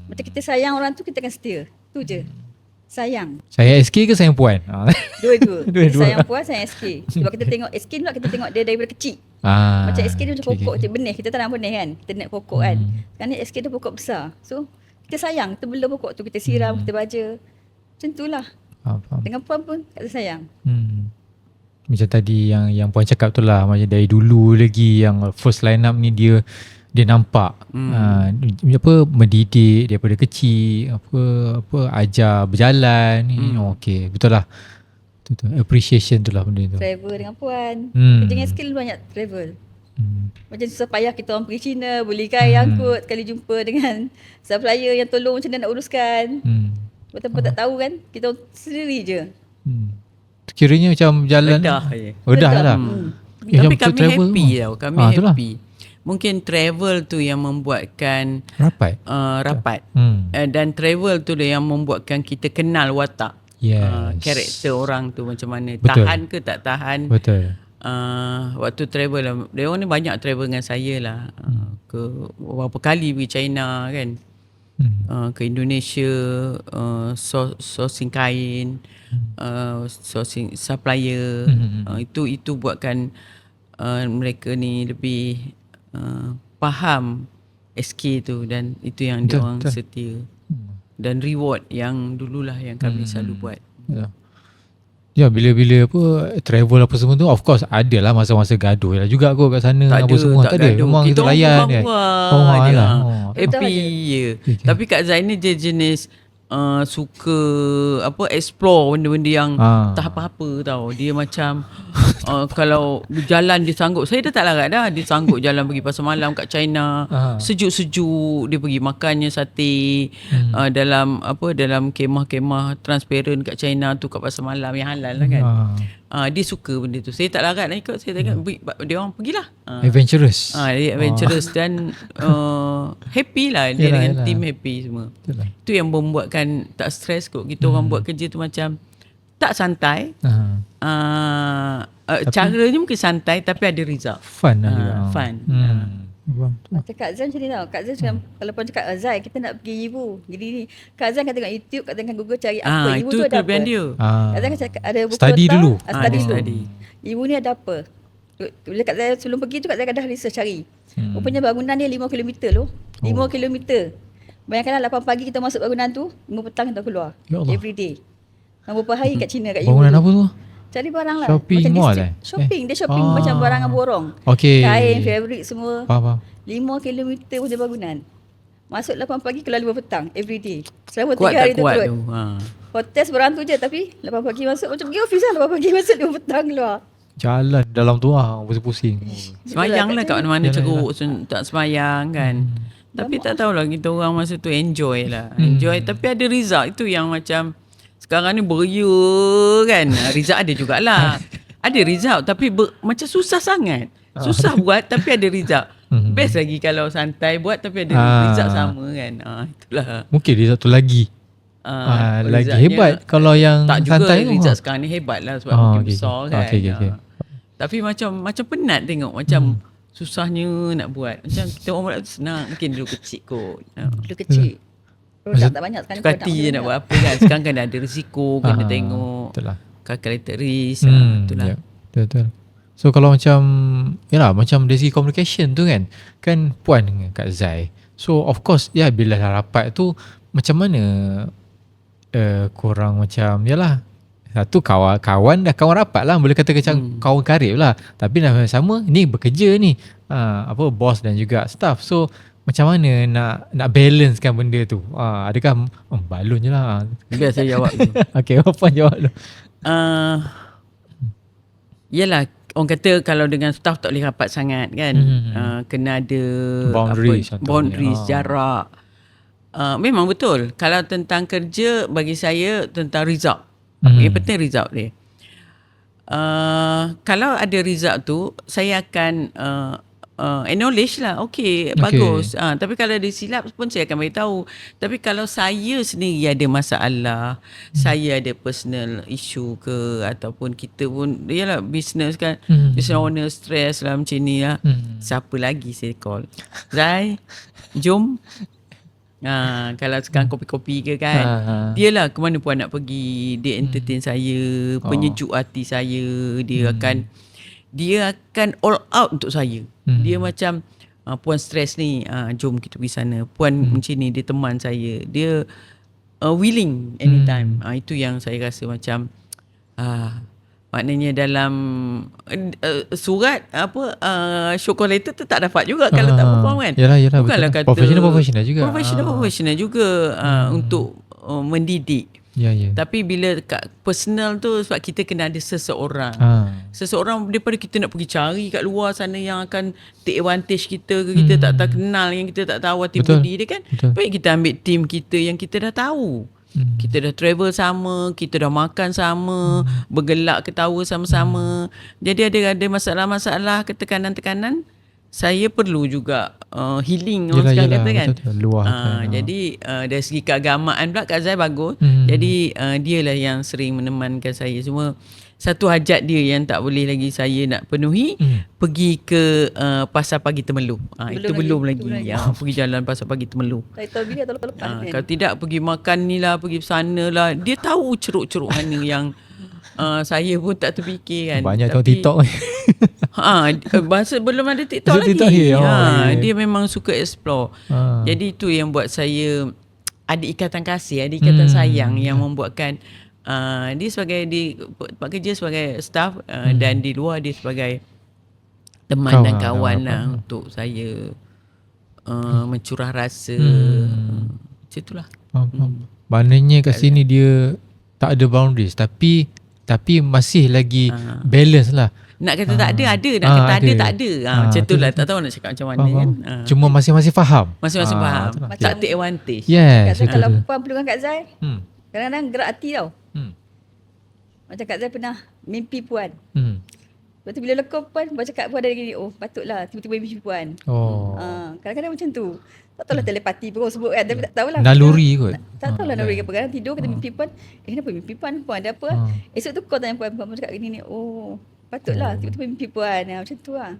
Macam kita sayang orang tu, kita akan setia. Tu je. Sayang. Sayang SK ke sayang Puan? Dua-dua. Kita sayang Puan, sayang SK. Sebab kita tengok SK pula, kita tengok dia daripada kecil. Macam SK dia macam pokok macam benih. Kita tanam benih kan. Kita nak pokok kan. Sekarang ni SK dia pokok besar. So kita sayang. Kita bela pokok tu. Kita siram, kita baja. Macam itulah. Dengan Puan pun kita sayang. Macam tadi yang Puan cakap tu lah, macam dari dulu lagi yang first line up ni dia nampak mendidik daripada kecil, ajar berjalan ni. Okey, betul lah. Betul. Appreciation tu lah benda tu. Travel dengan Puan. Kerja dengan skill banyak travel. Macam susah payah kita orang pergi China, beli kain angkut, kali jumpa dengan supplier yang tolong macam mana nak uruskan. Betul-betul tak tahu kan, kita sendiri je. Kiranya macam jalan Redah lah. Tapi kami happy tau. Kami happy. Mungkin travel tu yang membuatkan rapat. Dan travel tu yang membuatkan kita kenal watak. Karakter orang tu macam mana. Betul. Tahan ke tak tahan. Betul. Waktu travel, dia orang ni banyak travel dengan saya lah. Ke berapa kali pergi China kan. Ke Indonesia, sourcing kain, sourcing supplier. Itu buatkan mereka ni lebih faham SK tu, dan itu yang dia orang setia. Dan reward yang dululah yang kami selalu buat. Ya, bila travel apa semua tu, of course ada lah masa-masa gaduh lah juga kot kat sana. Tak apa ada, semua tak ada. Memang kita layan kan. Happy je. Tapi Kak Zai ni dia jenis suka explore benda-benda yang tak apa-apa tau. Dia macam kalau berjalan dia sanggup. Saya dah tak larat dah. Dia sanggup jalan pergi pasar malam kat China. Sejuk-sejuk dia pergi makannya sate dalam kemah-kemah transparent kat China tu, kat pasar malam yang halal lah kan. Dia suka benda tu. Saya tak larat nak ikut. Saya tengok dia orang pergilah. Adventurous. Dia adventurous dan happy lah. Dia dengan team happy semua. Itu yang membuatkan tak stres kot. Kita orang buat kerja tu macam tak santai. Caranya mungkin santai tapi ada result. Fun lah juga. Fun. Macam Kak Zan macam ni tau. Kak Zan cakap, kalau Puan cakap Zai kita nak pergi Ibu. Jadi ni Kak Zan kan tengok YouTube, Kak Zan kan Google cari apa Ibu tu ada apa. Dia. Kak Zan kan cakap ada buku study dulu. Study. Ibu ni ada apa. Bila Kak Zan sebelum pergi tu Kak Zan dah research cari. Rupanya bangunan dia 5 km loh. 5 km. Bayangkanlah 8 pagi kita masuk bangunan tu, 5 petang kita keluar. Every day. Beberapa hari kat China kat Ibu. Bangunan apa tu? Cari barang lah. Shopping macam mall shopping. Dia shopping macam barang borong. Kain, fabric semua. Faham. 5 km pun dia bangunan. Masuk 8 pagi, keluar 5 petang. Every day. Selama 3 kuat hari tu kuat turut. Tu. Hotel sebarang tu je. Tapi 8 pagi masuk. Macam pergi office lah. 8 pagi masuk 5 petang keluar. Jalan dalam tu pusing-pusing. Semayang lah kat mana-mana ceruk. Tak semayang kan. Tapi tak tahulah kita orang masa tu enjoy lah. Enjoy tapi ada result. Itu yang macam Sekarang ni beria kan. Result ada jugalah. Ada result tapi macam susah sangat. Susah buat tapi ada result. Best lagi kalau santai buat tapi ada result sama kan. Itulah. Mungkin result tu lagi lagi hebat kalau yang tak santai juga result sekarang ni hebat lah sebab mungkin besar kan. Okay. Tapi macam penat tengok macam susahnya nak buat. Macam kita orang buat senang, mungkin dulu kecil kot. Dulu kecil. Produk tak banyak sekarang. Suka hati je nak buat apa kan. Sekarang kan ada risiko, kena tengok calculated risk. Itulah. Betul. So kalau macam macam dari segi communication tu kan Puan dengan Kak Zai. So of course bila dah rapat tu macam mana korang macam satu kawan rapat lah, boleh kata macam kawan karib lah, tapi dah sama ni bekerja ni bos dan juga staff. So macam mana nak balancekan benda tu? Adakah balon je lah? Biar saya jawab tu. Okay, Puan jawab tu. Yelah, orang kata kalau dengan staff tak boleh rapat sangat kan. Kena ada boundaries jarak. Memang betul. Kalau tentang kerja, bagi saya tentang result. Yang penting result dia. Kalau ada result tu, saya akan acknowledge lah. Okay, bagus. Tapi kalau ada silap pun saya akan beritahu. Tapi kalau saya sendiri ada masalah, saya ada personal issue ke, ataupun kita pun, business kan, business owner stress lah macam ni lah. Siapa lagi saya call? Zai, jom. Kalau sekarang kopi-kopi ke kan, dia lah ke mana Puan nak pergi, dia entertain saya, penyejuk hati saya, dia akan all out untuk saya. Dia macam Puan stres ni, jom kita pergi sana. Puan macam ni, dia teman saya, dia willing anytime. Itu yang saya rasa macam maknanya dalam surat show call letter tu tak dapat juga kalau tak perform kan. Yalah, bukanlah kata professional juga. Professional juga untuk mendidik. Tapi bila kat personal tu, sebab kita kena ada seseorang. Seseorang daripada kita nak pergi cari kat luar sana yang akan take advantage kita ke, kita tak kenal, yang kita tak tahu hati budi dia kan. Baik kita ambil team kita yang kita dah tahu. Kita dah travel sama, kita dah makan sama, bergelak ketawa sama-sama. Jadi ada masalah-masalah, ketekanan-tekanan, saya perlu juga healing orang sekarang kata kan. Jadi dari segi keagamaan pula Kak Zai bagus. Jadi dialah yang sering menemankan saya. Cuma satu hajat dia yang tak boleh lagi saya nak penuhi, pergi ke Pasar Pagi Temerloh. Itu belum lagi. Pergi jalan Pasar Pagi Temerloh. Kalau tidak pergi makan ni lah, pergi sana lah. Dia tahu ceruk-ceruk mana yang saya pun tak terfikir kan. Banyak tahu TikTok. Bahasa belum ada TikTok lagi. Dia memang suka explore. Jadi itu yang buat saya ada ikatan kasih, ada ikatan sayang yang membuatkan dia sebagai tempat kerja sebagai staff dan di luar dia sebagai teman dan kawan lah untuk saya mencurah rasa. Macam itulah. Maknanya kat sini dia tak ada boundaries tapi masih lagi balance lah. Nak kata tak ada, nak kata ada tak ada. Macam tu lah, tak tahu nak cakap macam mana kan. Cuma masing-masing faham. Masing-masing faham. Tak take advantage. Yes. Kata kalau Puan peluang Kak Zai, kadang-kadang gerak hati tau. Macam Kak Zai pernah mimpi Puan. Lepas tu bila lekor Puan cakap Puan ada gini, oh patutlah tiba-tiba mimpi Puan. Kadang-kadang macam tu. Tak tahulah telepati pun sebut kan, tapi tak tahulah. Naluri kot. Tak tahulah naluri apa. Kadang tidur kita mimpi Puan, kenapa mimpi Puan ada apa? Esok tu kau tanya Puan cakap gini ni, oh patutlah tiba-tiba mimpi Puan. Macam tu lah.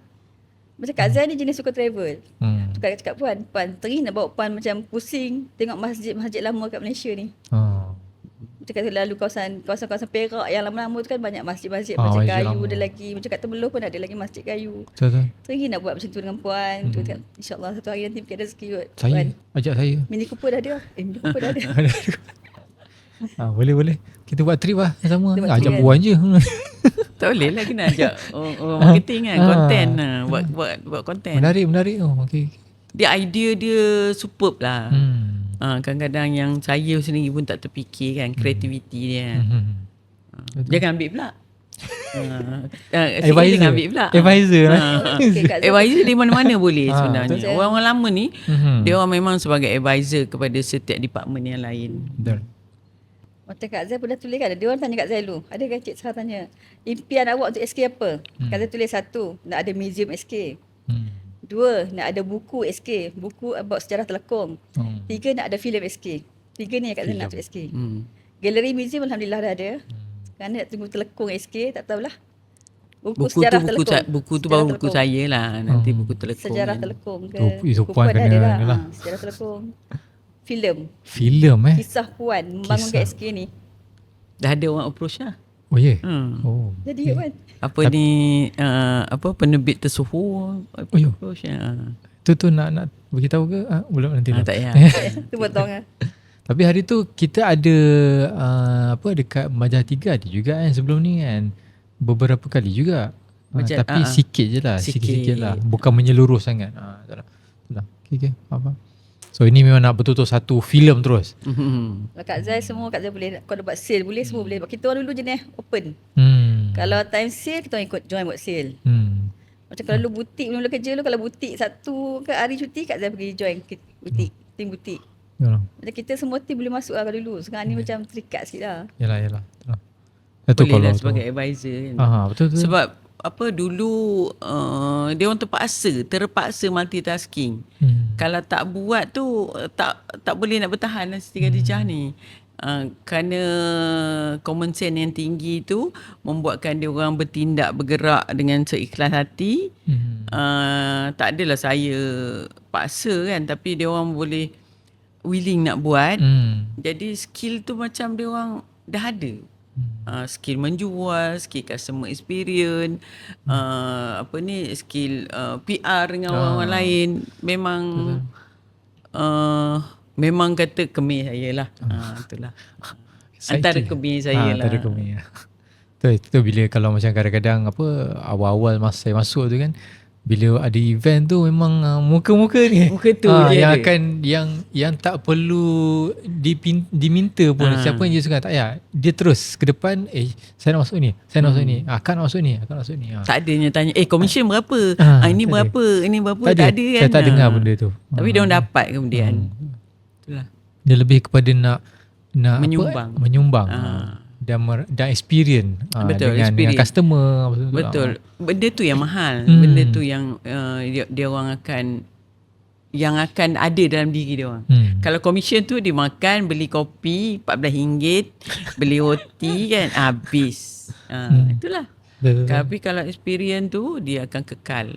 Macam Kak Zai ni jenis suka travel. Tukar cakap Puan teringin nak bawa Puan macam pusing tengok masjid-masjid lama kat Malaysia ni. Macam kata lalu kawasan-kawasan Perak yang lama-lama tu kan banyak masjid-masjid macam kayu ada lagi. Macam kat Temerloh pun ada lagi masjid kayu. Betul. Teringin nak buat macam tu dengan Puan. InsyaAllah satu hari nanti mungkin ada rezeki kot. Ajak saya. Mini Cooper dah ada. Mini Cooper dah ada. Boleh. Kita buat trip lah sama. Ajak Puan je. Tak boleh lah, kena ajak orang marketing kan, konten lah, buat konten. Menarik. Okay. Dia idea dia superb lah. Kadang-kadang yang saya sendiri pun tak terfikir kan, kreativiti dia. Jangan ambil pula. Advisor di mana-mana boleh sebenarnya. Orang-orang lama ni dia orang memang sebagai advisor kepada setiap department yang lain. Macam Kak Zai pun dah tulis kan. Dia orang tanya Kak Zai dulu. Ada kan Cik Sarah tanya, impian awak untuk SK apa? Kak Zai tulis 1, nak ada museum SK. 2, nak ada buku SK. Buku about sejarah Telekong. 3, nak ada filem SK. 3 ni yang Kak Zai nak untuk SK. Galeri museum Alhamdulillah dah ada. Kerana nak tunggu Telekong SK, tak tahulah. Buku sejarah Telekong. Buku tu baru buku saya lah. Nanti buku Telekong. Sejarah Telekong ke. Itu Buku Puan ada kena dah. ni lah. Sejarah Telekong. Filem. Filem Kisah Puan membangunkan SK ni. Dah ada orang approach lah. Oh ya. Hmm. Jadi Puan. Apa ni penerbit tersohor ya. approach. Tu nak beritahu ke? Belum nanti. Tak payah. Tu potong lah. Tapi hari tu kita ada dekat Majalah 3 ada juga kan sebelum ni kan. Beberapa kali juga. Tapi sikit je lah. Sikit-sikit lah. Bukan menyeluruh sangat. Tak lah. Okay. Apa? So ini memang nak betul-betul satu filem terus. Kalau Kak Zai semua Kak Zai boleh. Kalau buat sale boleh semua boleh. Kita orang dulu jenis open. Kalau Kalau time sale kita orang ikut join buat sale. Macam kalau dulu butik mula kerja dulu, kalau butik satu ke hari cuti Kak Zai pergi join butik, tim butik. Macam kita semua tim boleh masuk lah kalau dulu. Sekarang ni macam terikat sikit lah. Yalah. Boleh lah sebagai advisor kan. Betul. Sebab dulu dia orang terpaksa multitasking. Kalau tak buat tu tak boleh nak bertahan lah Siti Khadijah ni. Kerana common sense yang tinggi tu membuatkan dia orang bergerak dengan seikhlas hati. Tak adalah saya paksa kan, tapi dia orang boleh willing nak buat. Jadi skill tu macam dia orang dah ada. Skill menjual, skill customer experience, skill PR dengan orang lain. Memang kata kemih saya lah. Itulah. Antara kemih saya lah. Antara kemih. Itu bila kalau macam kadang-kadang awal-awal masa saya masuk tu kan, bila ada event tu memang muka-muka ni muka tu yang akan yang tak perlu diminta pun. Siapa yang dia suka tak payah, dia terus ke depan, saya nak masuk ni, saya nak masuk ni, akak nak masuk ni. Tak adanya tanya komisen berapa, ini berapa, ini berapa, tak ada kan. Saya tak dengar benda tu. Tapi dia orang dapat kemudian. Itulah. Dia lebih kepada nak menyumbang. Dan experience dengan customer. Betul. Benda tu yang mahal. Benda tu yang dia orang akan ada dalam diri dia orang. Kalau komisen tu dia makan, beli kopi RM14, beli roti kan habis. Itulah. Tapi kalau experience tu dia akan kekal.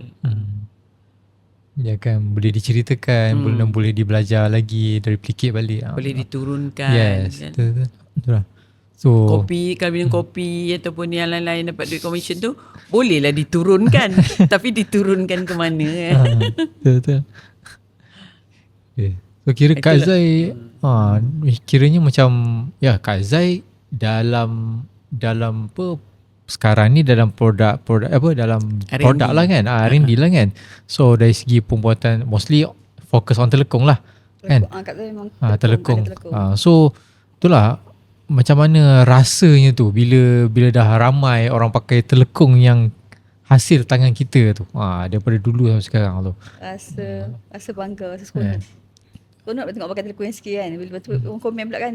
Dia akan boleh diceritakan, boleh dibelajar lagi, duplicate balik. Boleh diturunkan. Yes, kan? betul lah. So, kopi, kalau minum kopi ataupun yang lain-lain dapat duit komisen tu bolehlah diturunkan. Tapi diturunkan ke mana kan? Betul. Okay. So kira Kak Zai kiranya macam Kak Zai dalam sekarang ni dalam produk dalam R&D. Produk lah kan, R&D lah kan. So dari segi pembuatan mostly fokus on Telekong lah kan. Kak Zai memang Telekong. So itulah macam mana rasanya tu bila dah ramai orang pakai Telekong yang hasil tangan kita tu. Daripada dulu sampai sekarang tu. Rasa bangga, rasa seronok. Seronok nak tengok pakai Telekong SK kan. Bila tu orang komen pula kan,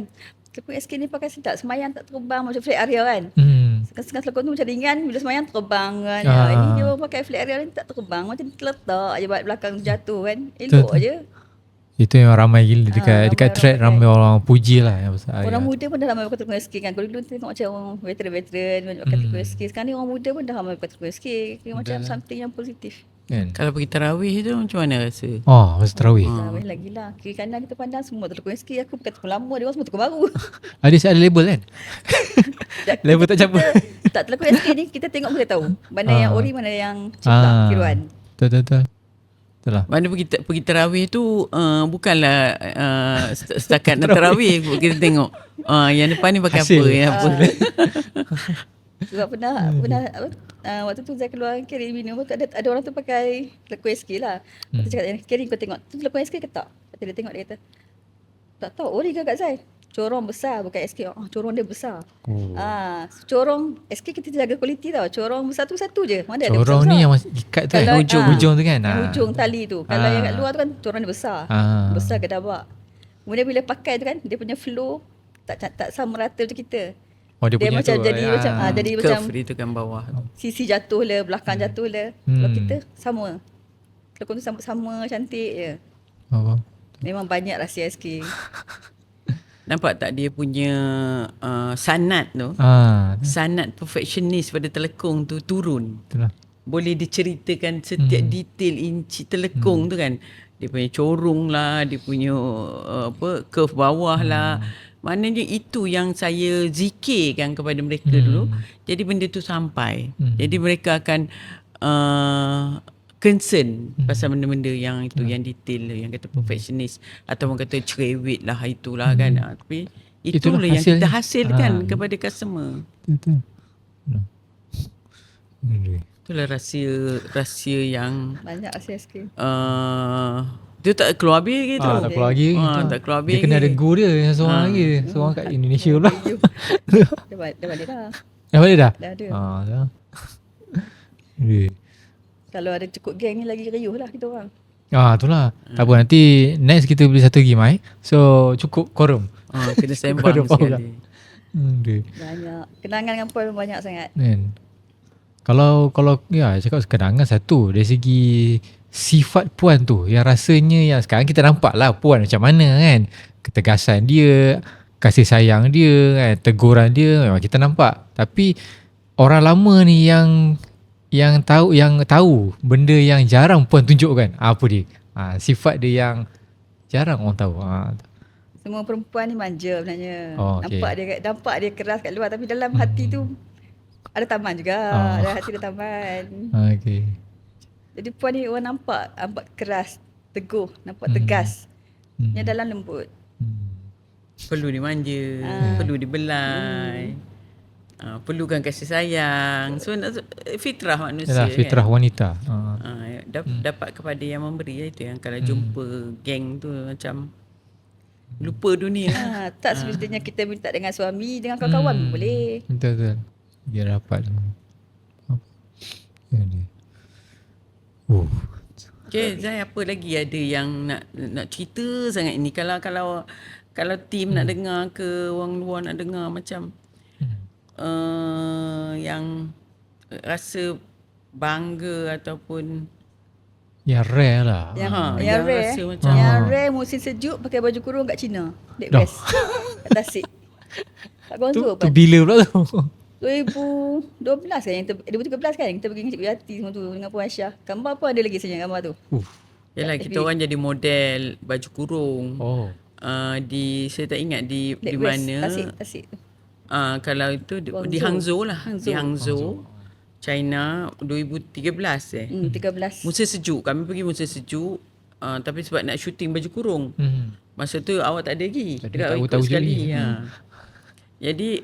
Telekong SK ni pakai sedap, semayang tak terbang macam flat area kan. Sekarang Telekong tu macam ringan, bila semayang terbang kan. Ini dia orang pakai flat area ni tak terbang, macam terletak je belakang jatuh kan. Elok je. Itu yang ramai gila dekat track, ramai orang puji lah. Orang muda pun dah ramai pakai Telekong SK kan. Kalau dulu tengok macam orang veteran pakai Telekong SK. Sekarang ni orang muda pun dah ramai pakai Telekong SK. Macam something yang positif. Kalau pergi tarawih tu macam mana rasa? Masa tarawih. Tarawih lagi lah. Kiri kanan kita pandang semua Telekong SK. Aku pakai Telekong lama, dia orang semua Telekong baru. Ada label kan? Label tak campur. Tak, Telekong SK ni kita tengok boleh tahu mana yang ori, mana yang cipta kiruan. Betul. Itulah. Mana pergi tarawih tu bukanlah setakat nak tarawih kita tengok yang depan ni pakai hasil. Apa yang apa. Sebab pernah waktu tu saya keluar carry minum, ada orang tu pakai Telekong SK lah. Lepas tu cakap, carry kau tengok tu Telekong SK ke tak? Lepas dia tengok, dia kata tak tahu ori ke Kak Zai. Corong besar bukan SK. Corong dia besar. Corong SK kita jaga kualiti tau. Corong besar tu satu je. Mana ada corong ni yang ikat tu kan, ujung tu kan. Ujung tali tu. Kalau yang kat luar tu kan corong dia besar. Besar ke dabak. Kemudian bila pakai tu kan, dia punya flow tak sama rata macam kita. Oh, dia punya macam tu, jadi macam jadi Curve macam dia tu kan bawah tu. sisi jatuh lah, belakang jatuh lah. Kalau kita sama. Kelakon tu sama cantik je. Oh. Memang banyak rahsia SK. Nampak tak dia punya sanad tu? Sanad perfectionist pada telekung tu turun. Itulah. Boleh diceritakan setiap detail inci telekung tu kan. Dia punya corong lah, dia punya curve bawah lah. Maknanya itu yang saya zikirkan kepada mereka dulu. Jadi benda tu sampai. Jadi mereka akan concern pasal benda-benda yang itu, yang detail, yang kata perfectionist ataupun kata cerewet lah, itulah kan. Tapi itulah yang kita hasilkan kepada customer. Betul. Itulah rahsia yang Banyak rahsia SK. dia tak keluar habis gitu. Tak keluar lagi. Tak keluar habis. Dia kena ada guru dia yang seorang lagi. Seorang kat Indonesia pula. Dah balik dah. Dah balik dah? Dah ada. Dah. Kalau ada cukup geng ni lagi riuh lah kita orang. Itulah. Tak apa, nanti next kita beli satu lagi mic. So cukup quorum. Kena sembang sekali. Banyak. Kenangan dengan Puan banyak sangat. Kalau ya cakap kenangan satu dari segi sifat Puan tu yang rasanya yang sekarang kita nampak lah Puan macam mana kan, ketegasan dia, kasih sayang dia kan, teguran dia memang kita nampak. Tapi orang lama ni yang tahu benda yang jarang Puan tunjukkan. Apa dia? Sifat dia yang jarang orang tahu. Semua perempuan ni manja sebenarnya. Okay. Nampak dia keras kat luar tapi dalam hati tu ada taman juga. Ada hati ada taman. Okay. Jadi Puan ni orang nampak keras, teguh, nampak tegas. Yang dalam lembut. Perlu dimanja, perlu dibelai. Perlukan kasih sayang. So fitrah manusia. Fitrah kan? Wanita. Dapat kepada yang memberi, itu yang kalau jumpa geng tu macam lupa dunia. Tak semestinya kita minta dengan suami, dengan kawan-kawan pun boleh. Betul. Biar dapat. Okay, Zai, apa lagi ada yang nak cerita sangat ini? Kalau team nak dengar ke orang luar nak dengar macam yang rasa bangga ataupun yang rare lah. Yang rare. Rasa macam Yang rare musim sejuk pakai baju kurung kat China. Dek best. Kat Tasik. Kat Guangzhou tu bila pula tu? 2012 kan, 2013 kan kita pergi dengan Cikgu Yati semua tu dengan Puan Aisyah. Gambar pun ada lagi sebenarnya gambar tu. Yalah, kita orang jadi model baju kurung. Saya tak ingat di mana. Tasik tu. Kalau itu di Hangzhou lah. Di Hangzhou. China 2013 13. Musim sejuk. Kami pergi musim sejuk. Tapi sebab nak syuting baju kurung. Masa tu awak tak ada lagi. Dekat ikut sekali. Jadi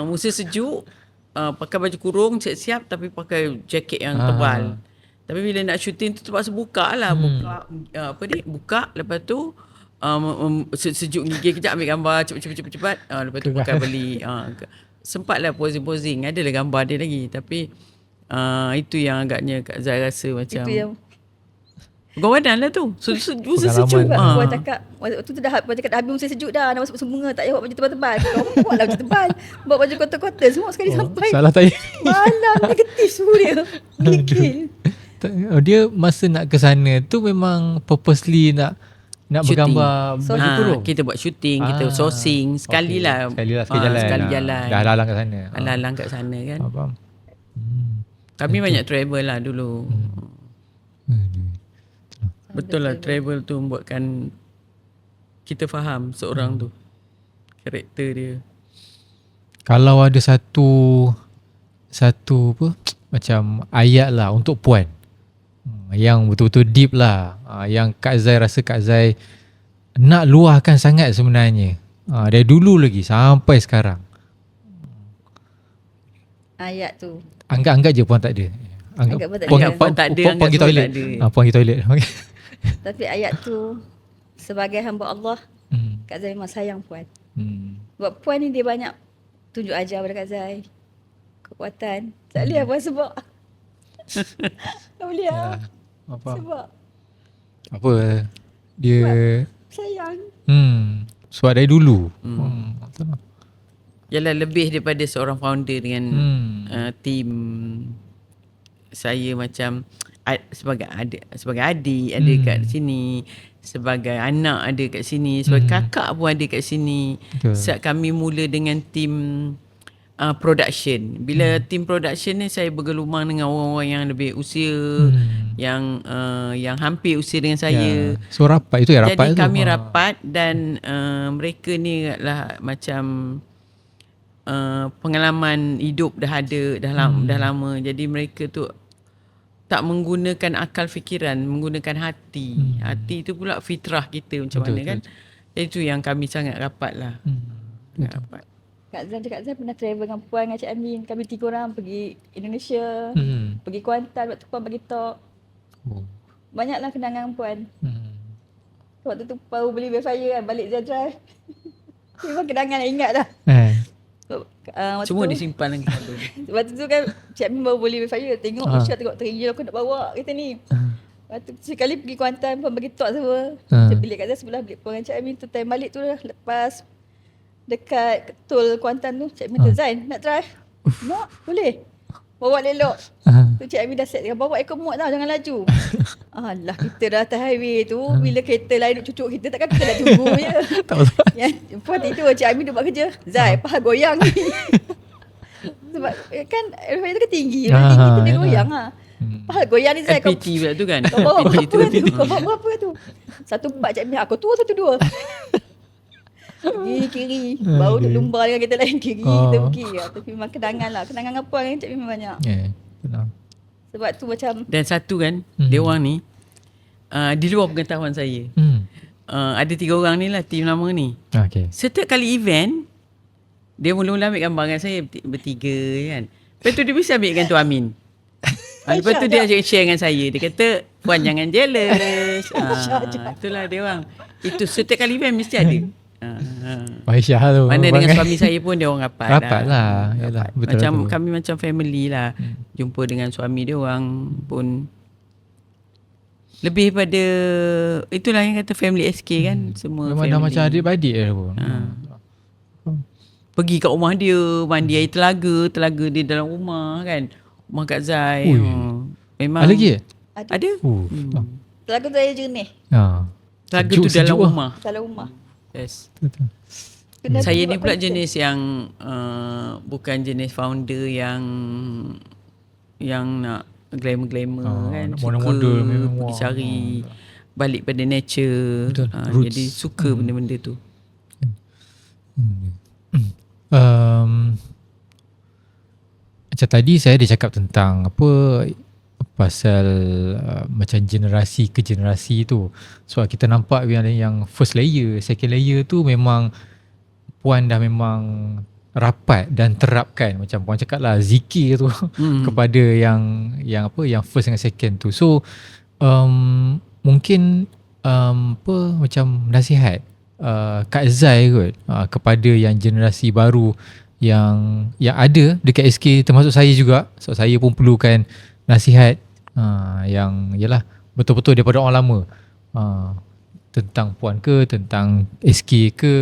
musim sejuk, pakai baju kurung siap-siap tapi pakai jaket yang tebal. Tapi bila nak syuting tu terpaksa buka lah. Buka lepas tu sejuk gigi kejap ambil gambar cepat. Lepas tu pakai beli. Sempatlah posing-posing. Adalah gambar dia lagi. Tapi itu yang agaknya Kak Zai rasa macam Itu yang Gawadan lah tu. Musim sejuk. Puan cakap waktu tu dah habis musim sejuk dah, nak masuk bunga, tak payah buat baju tebal-tebal. Kau buatlah baju tebal. Buat baju kotor-kotor semua sekali sampai. Salah tanya. Malam negatif semua dia. Gigil. Dia masa nak ke sana tu memang purposely nak bergambar baju kurung. Kita buat syuting, kita sourcing sekali lah. Sekali jalan. Dah lalang kat sana. Lalang kat sana kan. Faham. Kami banyak travel lah dulu. Betul lah, travel tu membuatkan kita faham seorang tu, karakter dia. Kalau ada satu apa macam ayat lah untuk Puan yang betul-betul deep lah, yang Kak Zai rasa Kak Zai nak luahkan sangat sebenarnya, dari dulu lagi sampai sekarang. Ayat tu. Anggap je Puan tak ada. Anggap Puan tak ada. Puan pergi toilet. Puan pergi toilet. Tapi ayat tu sebagai hamba Allah, Kak Zai memang sayang Puan. Sebab Puan ni dia banyak tunjuk ajar pada Kak Zai. Kekuatan. Tak boleh Puan sebab. Tak boleh lah. Sebab. Apa? Dia sayang. sebab dari dulu. betul lah. Yalah, lebih daripada seorang founder dengan team saya macam sebagai adik ada kat sini, sebagai anak ada kat sini, sebagai kakak pun ada kat sini. Saat kami mula dengan team production. Bila team production ni saya bergelumang dengan orang-orang yang lebih usia, yang hampir usia dengan saya. So rapat itu rapat. Jadi tu. kami rapat dan mereka ni adalah macam pengalaman hidup dah ada dah lama. Jadi mereka tu tak menggunakan akal fikiran, menggunakan hati. Hati tu pula fitrah kita macam mana kan. Jadi tu yang kami sangat rapat lah. Sangat rapat. Kak Zan pernah travel dengan Puan dengan Cik Amin. Kami 3 orang pergi Indonesia, pergi Kuantan, waktu Puan bagi talk. Banyaklah kenangan Puan. Waktu tu baru beli Wayfire kan, balik Zia Drive. Memang kenangan nak ingat dah. Semua disimpan lagi. Waktu tu kan Cik Amin baru beli Wayfire. Tengok Isha tengok teringin aku nak bawa kereta ni. Waktu tu sekali pergi Kuantan Puan bagi talk semua. Bilik kat Zia sebelah bilik Puan dengan Cik Amin tu. Time balik tu lah lepas dekat Tol Kuantan tu, Cik Amin tu, Zain nak drive? Nak? Boleh? Bawa elok. Tu Cik Amin dah set, bawa ekor muat tau, jangan laju. Alah, kita dah atas highway tu, bila kereta lain duk cucuk kita, takkan kita nak tunggu je. Puan tidur, Cik Amin duk buat kerja. Zain, paha goyang ni. Sebab kan highway tu kan tinggi, tu dia goyang lah. Paha goyang ni Zain. FPT pula tu kan? Kau bawa berapa tu? 1-4 Cik Amin, aku tua 1-2. Pergi kiri, baru duk lumba dengan kita lain kiri, kita pergi. Tapi memang kenangan lah, kenangan apa kan Cik memang banyak. Benar. Sebab tu macam dan satu kan, dia orang ni di luar pengetahuan saya. Ada 3 orang ni lah team lama ni. Setiap kali event, dia mula-mula ambil gambar dengan saya bertiga kan. Lepas tu dia bisa ambil dengan Tu Amin. Lepas tu dia share dengan saya. Dia kata, Puan jangan jealous. Itulah dia orang. Itu setiap kali event mesti ada. Aisyah tu. Mana dengan suami saya pun dia orang rapat lah. Yalah, betul macam betul. Kami macam family lah. Jumpa dengan suami dia orang pun lebih pada itulah yang kata family SK kan. Semua memang family. dah macam adik-beradik lah pun. Pergi kat rumah dia, mandi air telaga dia dalam rumah kan. Rumah Kak Zai. Memang ada lagi? Ada. telaga tu air jernih. Telaga tu dalam rumah. Dalam rumah. Yes. Kena Saya ni buat pula content. jenis yang bukan jenis founder yang nak glamour kan. nak model memang pergi cari balik pada nature. Jadi suka benda-benda tu. Macam tadi saya ada cakap tentang apa pasal macam generasi ke generasi tu. So kita nampak yang first layer, second layer tu memang Puan dah memang rapat dan terapkan macam Puan cakap lah zikir tu kepada yang first dengan second tu. So mungkin apa macam nasihat Kak Zai kot kepada yang generasi baru yang ada dekat SK, termasuk saya juga. So saya pun perlukan nasihat yang yalah betul-betul daripada orang lama tentang Puan ke, tentang SK ke,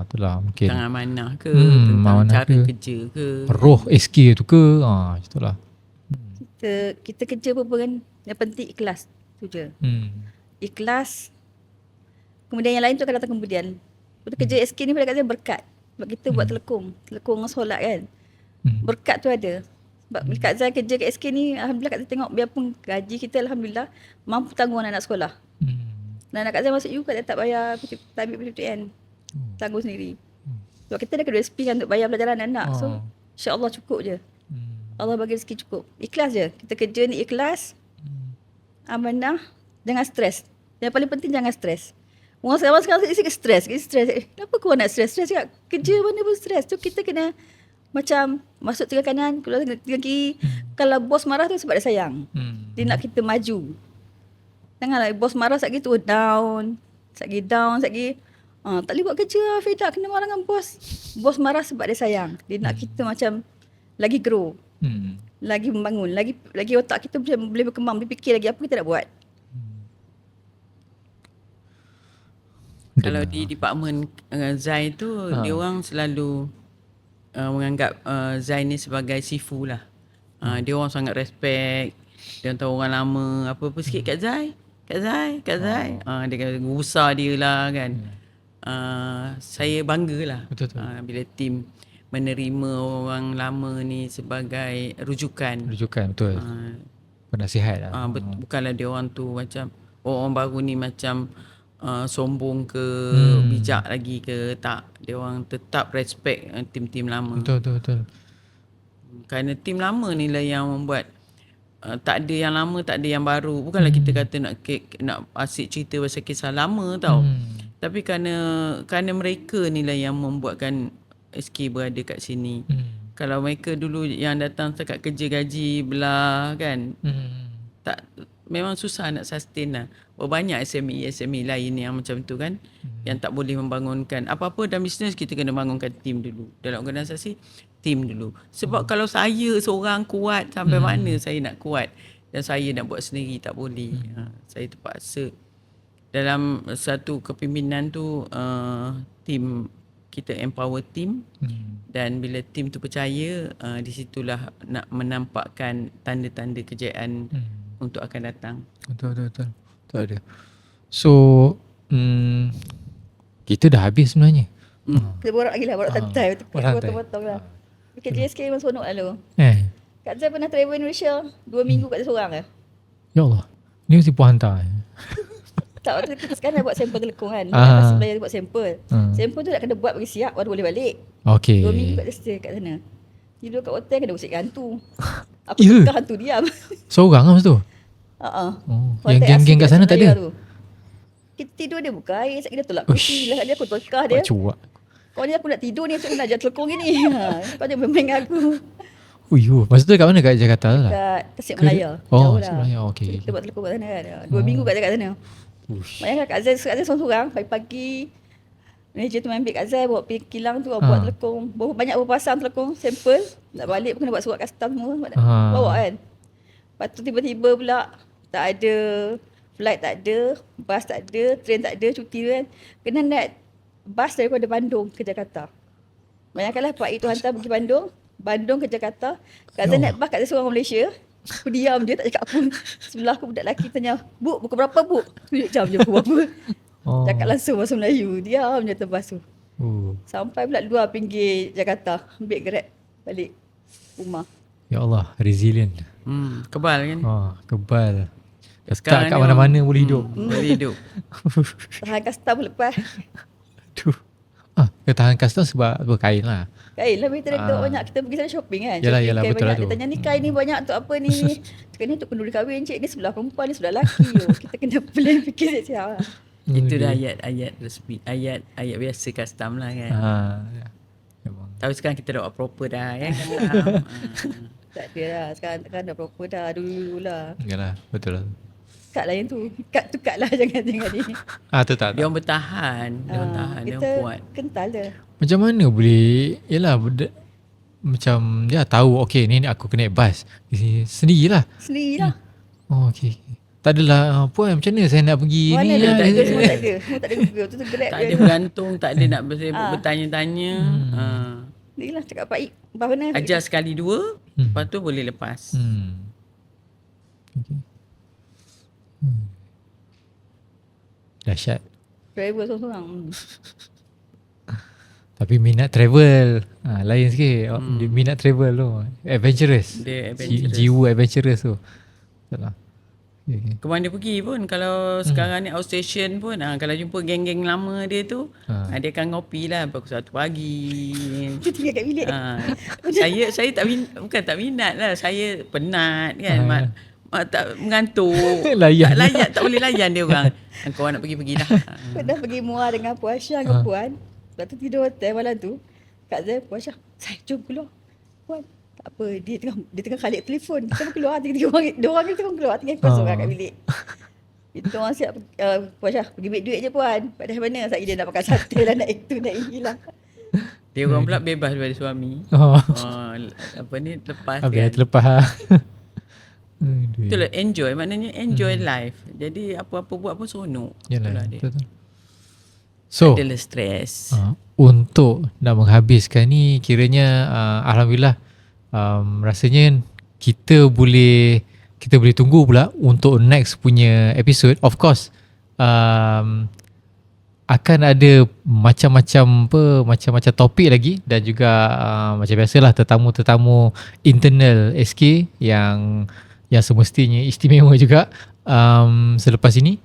itulah mungkin tentang amanah ke, tentang cara kerja ke, roh SK tu ke, itulah. Kita kerja apa kan, yang penting ikhlas tu je. Ikhlas. Kemudian yang lain tu akan datang kemudian. Kerja SK ni pada kat saya berkat. Sebab kita buat telekung dengan solat kan. Berkat tu ada. Sebab bila Kak Zai kerja kat SK ni, alhamdulillah Kak Zai tengok biarpun gaji kita alhamdulillah mampu tanggung anak sekolah. Dan anak Kak Zai masuk UK tak bayar, tak ambil PTN. Tanggung sendiri. Sebab kita dah kena SP kan untuk bayar pelajaran anak. So insya-Allah cukup je. Allah bagi rezeki cukup. Ikhlas je. Kita kerja ni ikhlas. Amanah, jangan stres. Yang paling penting jangan stres. Orang sekarang stres. Kenapa kau nak stres? Stres kat kerja mana pun stres. So kita kena macam masuk tengah kanan, keluar tengah kiri. Kalau bos marah tu sebab dia sayang. Dia nak kita maju. Janganlah bos marah sekali tu down. Sekali tak boleh buat kerja, fed up kena marah dengan bos. Bos marah sebab dia sayang. Dia nak kita macam lagi grow. Lagi membangun, lagi otak kita boleh berkembang, boleh fikir lagi apa kita nak buat. Kalau di department Zai tu dia orang selalu menganggap Zai ni sebagai sifu lah. Dia orang sangat respect. Dia orang tahu orang lama apa-apa sikit kat Zai. Kat Zai. Dia kata besar dia lah kan. Saya banggalah bila tim menerima orang lama ni sebagai rujukan. Betul. Penasihat lah. Bukanlah dia orang tu macam orang baru ni macam sombong ke bijak lagi ke, tak. Dia orang tetap respect tim-tim lama. Betul. Kerana tim lama ni lah yang membuat tak ada yang lama, tak ada yang baru. Bukanlah kita kata nak asyik cerita pasal kisah lama tau. Tapi kerana mereka ni lah yang membuatkan SK berada kat sini. Kalau mereka dulu yang datang setakat kerja gaji belah kan, tak, memang susah nak sustain lah. Banyak SME lain yang macam tu kan, yang tak boleh membangunkan apa-apa dalam bisnes. Kita kena bangunkan tim dulu. Dalam organisasi, tim dulu. Sebab kalau saya seorang kuat sampai mana saya nak kuat, dan saya nak buat sendiri, tak boleh. Saya terpaksa dalam satu kepimpinan tu, tim kita empower tim, dan bila tim tu percaya, di situlah nak menampakkan tanda-tanda kejayaan untuk akan datang. Betul. Tak ada. So kita dah habis sebenarnya. Kita borak lagi lah, borak santai. Potong-potong lah. Bikin JSK memang seronok lalu. Kak Zai pernah travel Indonesia 2 minggu kat seorang ke? Ya Allah. Ni mesti puan hantar. Tak, waktu kita sekarang dah buat sampel telekong kan. Masih belajar buat sampel. Sampel tu nak kena buat bagi siap baru boleh balik. 2 minggu kat stay kat sana. Tidur kat hotel kena usik hantu. Aku suka hantu diam. Seorang lah masa tu? Yang geng-geng kat sana tak ada? Kita tidur dia buka air. Sekali dia tolak kursi lah. Dia aku tekah dia. Cuak. Kau ni aku nak tidur ni. Aku nak ajar telekong ni. Kau dia bermain dengan aku. Masa tu kat mana? Kat Jakarta lah? Kat Tasik Malaya. Tasik Malaya. Okay. Kita buat telekong kat sana kan. 2 minggu kat sana. Banyak Kak Zai seorang-seorang. Pagi-pagi manager tu ambil Kak Zai bawa pergi kilang tu, buat telekong. Banyak berpasang telekong sampel. Nak balik pun kena buat surat custom semua. Bawa kan. Lepas tu tiba-tiba pula tak ada flight, tak ada bas, tak ada train, tak ada cuti tu kan. Kena naik bas daripada Bandung ke Jakarta. Bayangkanlah Pak itu hantar pergi Bandung ke Jakarta. Kak Zai naik bas, Kak Zai seorang Malaysia. Aku diam je, tak cakap apa. Sebelah aku budak lelaki tanya, "Bu, pukul berapa, Bu?" Tunjuk jam je pukul berapa. Cakap langsung bahasa Melayu. Diam je atas bas tu. Sampai pula luar pinggir Jakarta. Ambil Grab balik rumah. Ya Allah, resilient. Kebal kan? Kebal. Tak kat mana-mana boleh hidup. Boleh hidup. Tahan custom lepas. Aduh. Tahan custom sebab kain lah. Kain lah, kita tengok banyak. Kita pergi sana shopping kan. Yalah, betul lah tu. Dia tanya ni kain ni banyak untuk apa ni? Cakap ni untuk kenduri kahwin cik. Ni sebelah perempuan, ni sebelah lelaki. Kita kena plan fikir siap lah. Itu dah ayat resmi. Ayat biasa custom lah kan. Tapi sekarang kita dah buat proper dah kan. Tak ada lah. Sekarang dah proper dah. Dulu lah. Yalah, betul lah. Cut lah yang tu. Cut lah, jangan ni. Tu tak. Dia orang bertahan. Dia orang tahan. Dia orang kuat. Kental dia. Macam mana boleh, yalah, macam dia tahu, okay ni aku kena naik bas. Sendirilah. Okay. Tak adalah, puan macam mana saya nak pergi mana ni. Mana tak ada, semua tak ada. Semua tak ada Google. Tu Grab tak ada bergantung, tak ada nak bertanya-tanya. Ni lah cakap Pak Ik. Mana? Ajar sekali 2, lepas tu boleh lepas. Okay. Dahsyat. Travel seorang-seorang. Tapi minat travel lain sikit. Minat travel tu adventurous. Dia adventurous. Jiwa adventurous tu. Betul lah. Okay. Ke mana pergi pun, kalau sekarang ni outstation pun, kalau jumpa geng-geng lama dia tu, dia akan ngopi lah pukul 1 pagi. Dia tinggal kat bilik. Saya bukan tak minat lah, saya penat kan. Tak mengantuk. Tak boleh layan dia orang. Kau nak pergi-pergilah. Pernah pergi Muar dengan Puan Syah dengan Puan. Lepas tu tidur hotel malam tu. Kak Zai, Puan Syah, "Saya jom keluar." Puan, tak apa, dia tengah kalik telefon. Kita pun keluar, tiga orang kita pun keluar, tinggal kosong kat bilik. Itu orang siap, Puan Syah, pergi ambil duit je Puan. Padahal mana saya dia nak pakai sate lah, nak itu, nak inilah. Dia orang pula bebas daripada suami. Lepas kan. Terlepas. Itulah enjoy, maknanya enjoy life. Jadi apa-apa buat pun seronok. Yalah, betul. So adalah stres. untuk nak menghabiskan ni, kiranya alhamdulillah, rasanya kita boleh tunggu pula untuk next punya episode. Of course akan ada macam-macam topik lagi, dan juga macam biasalah tetamu-tetamu internal SK yang semestinya istimewa juga selepas ini.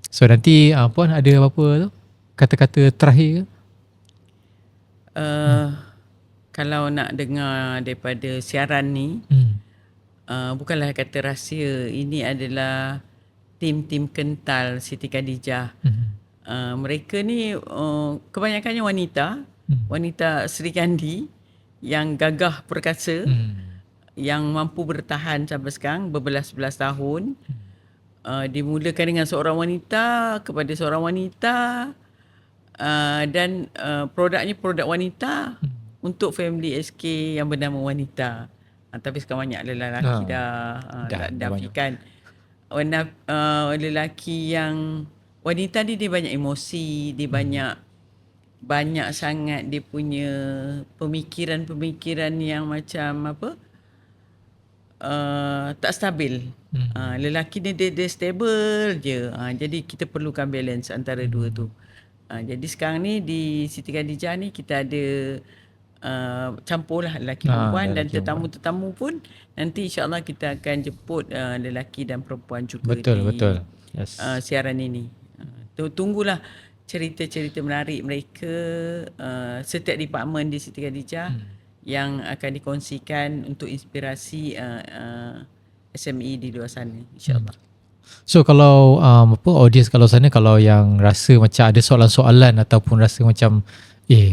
So nanti Puan ada apa-apa tu kata-kata terakhir ke? Kalau nak dengar daripada siaran ni, bukanlah kata rahsia, ini adalah tim-tim kental Siti Khadijah. Mereka ni kebanyakannya wanita Sri Kandi yang gagah perkasa, yang mampu bertahan sampai sekarang berbelas-belas tahun. Dimulakan dengan seorang wanita kepada seorang wanita, dan produknya produk wanita untuk family SK yang bernama Wanita. Tapi sekarang banyak lelaki dah fikirkan. Lelaki yang wanita ni dia banyak emosi, dia banyak sangat dia punya pemikiran yang macam apa, tak stabil. Lelaki ni dia stable je. Jadi kita perlukan balance antara dua tu. Jadi sekarang ni di Siti Khadijah ni kita ada campurlah lelaki perempuan, dan tetamu-tetamu pun nanti insya-Allah kita akan jemput lelaki dan perempuan juga betul. Yes. Siaran ini. Tunggulah cerita-cerita menarik mereka, setiap departmen di Siti Khadijah yang akan dikongsikan untuk inspirasi SME di luar sana, insya-Allah. So kalau audience kalau sana, kalau yang rasa macam ada soalan-soalan ataupun rasa macam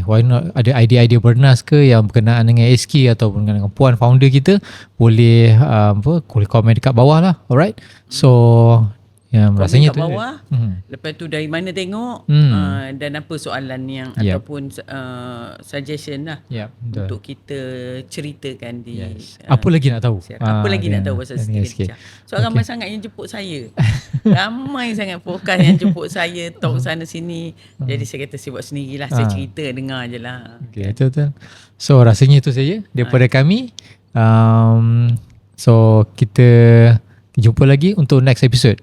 why not, ada idea-idea bernas ke yang berkenaan dengan SK ataupun dengan Puan founder kita, boleh boleh komen dekat bawah lah. Alright. So rasanya kat tu bawah. Lepas tu dari mana tengok, dan apa soalan yang ataupun suggestion lah untuk kita ceritakan di apa lagi nak tahu, apa lagi nak tahu pasal Siti Khadijah. So ramai sangat yang jemput saya. Ramai sangat podcast yang jemput saya talk sana sini. Jadi saya kata saya buat sendirilah, saya cerita dengar je lah. Betul. So rasanya itu saja daripada kami. So kita jumpa lagi untuk next episode.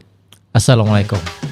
Assalamualaikum.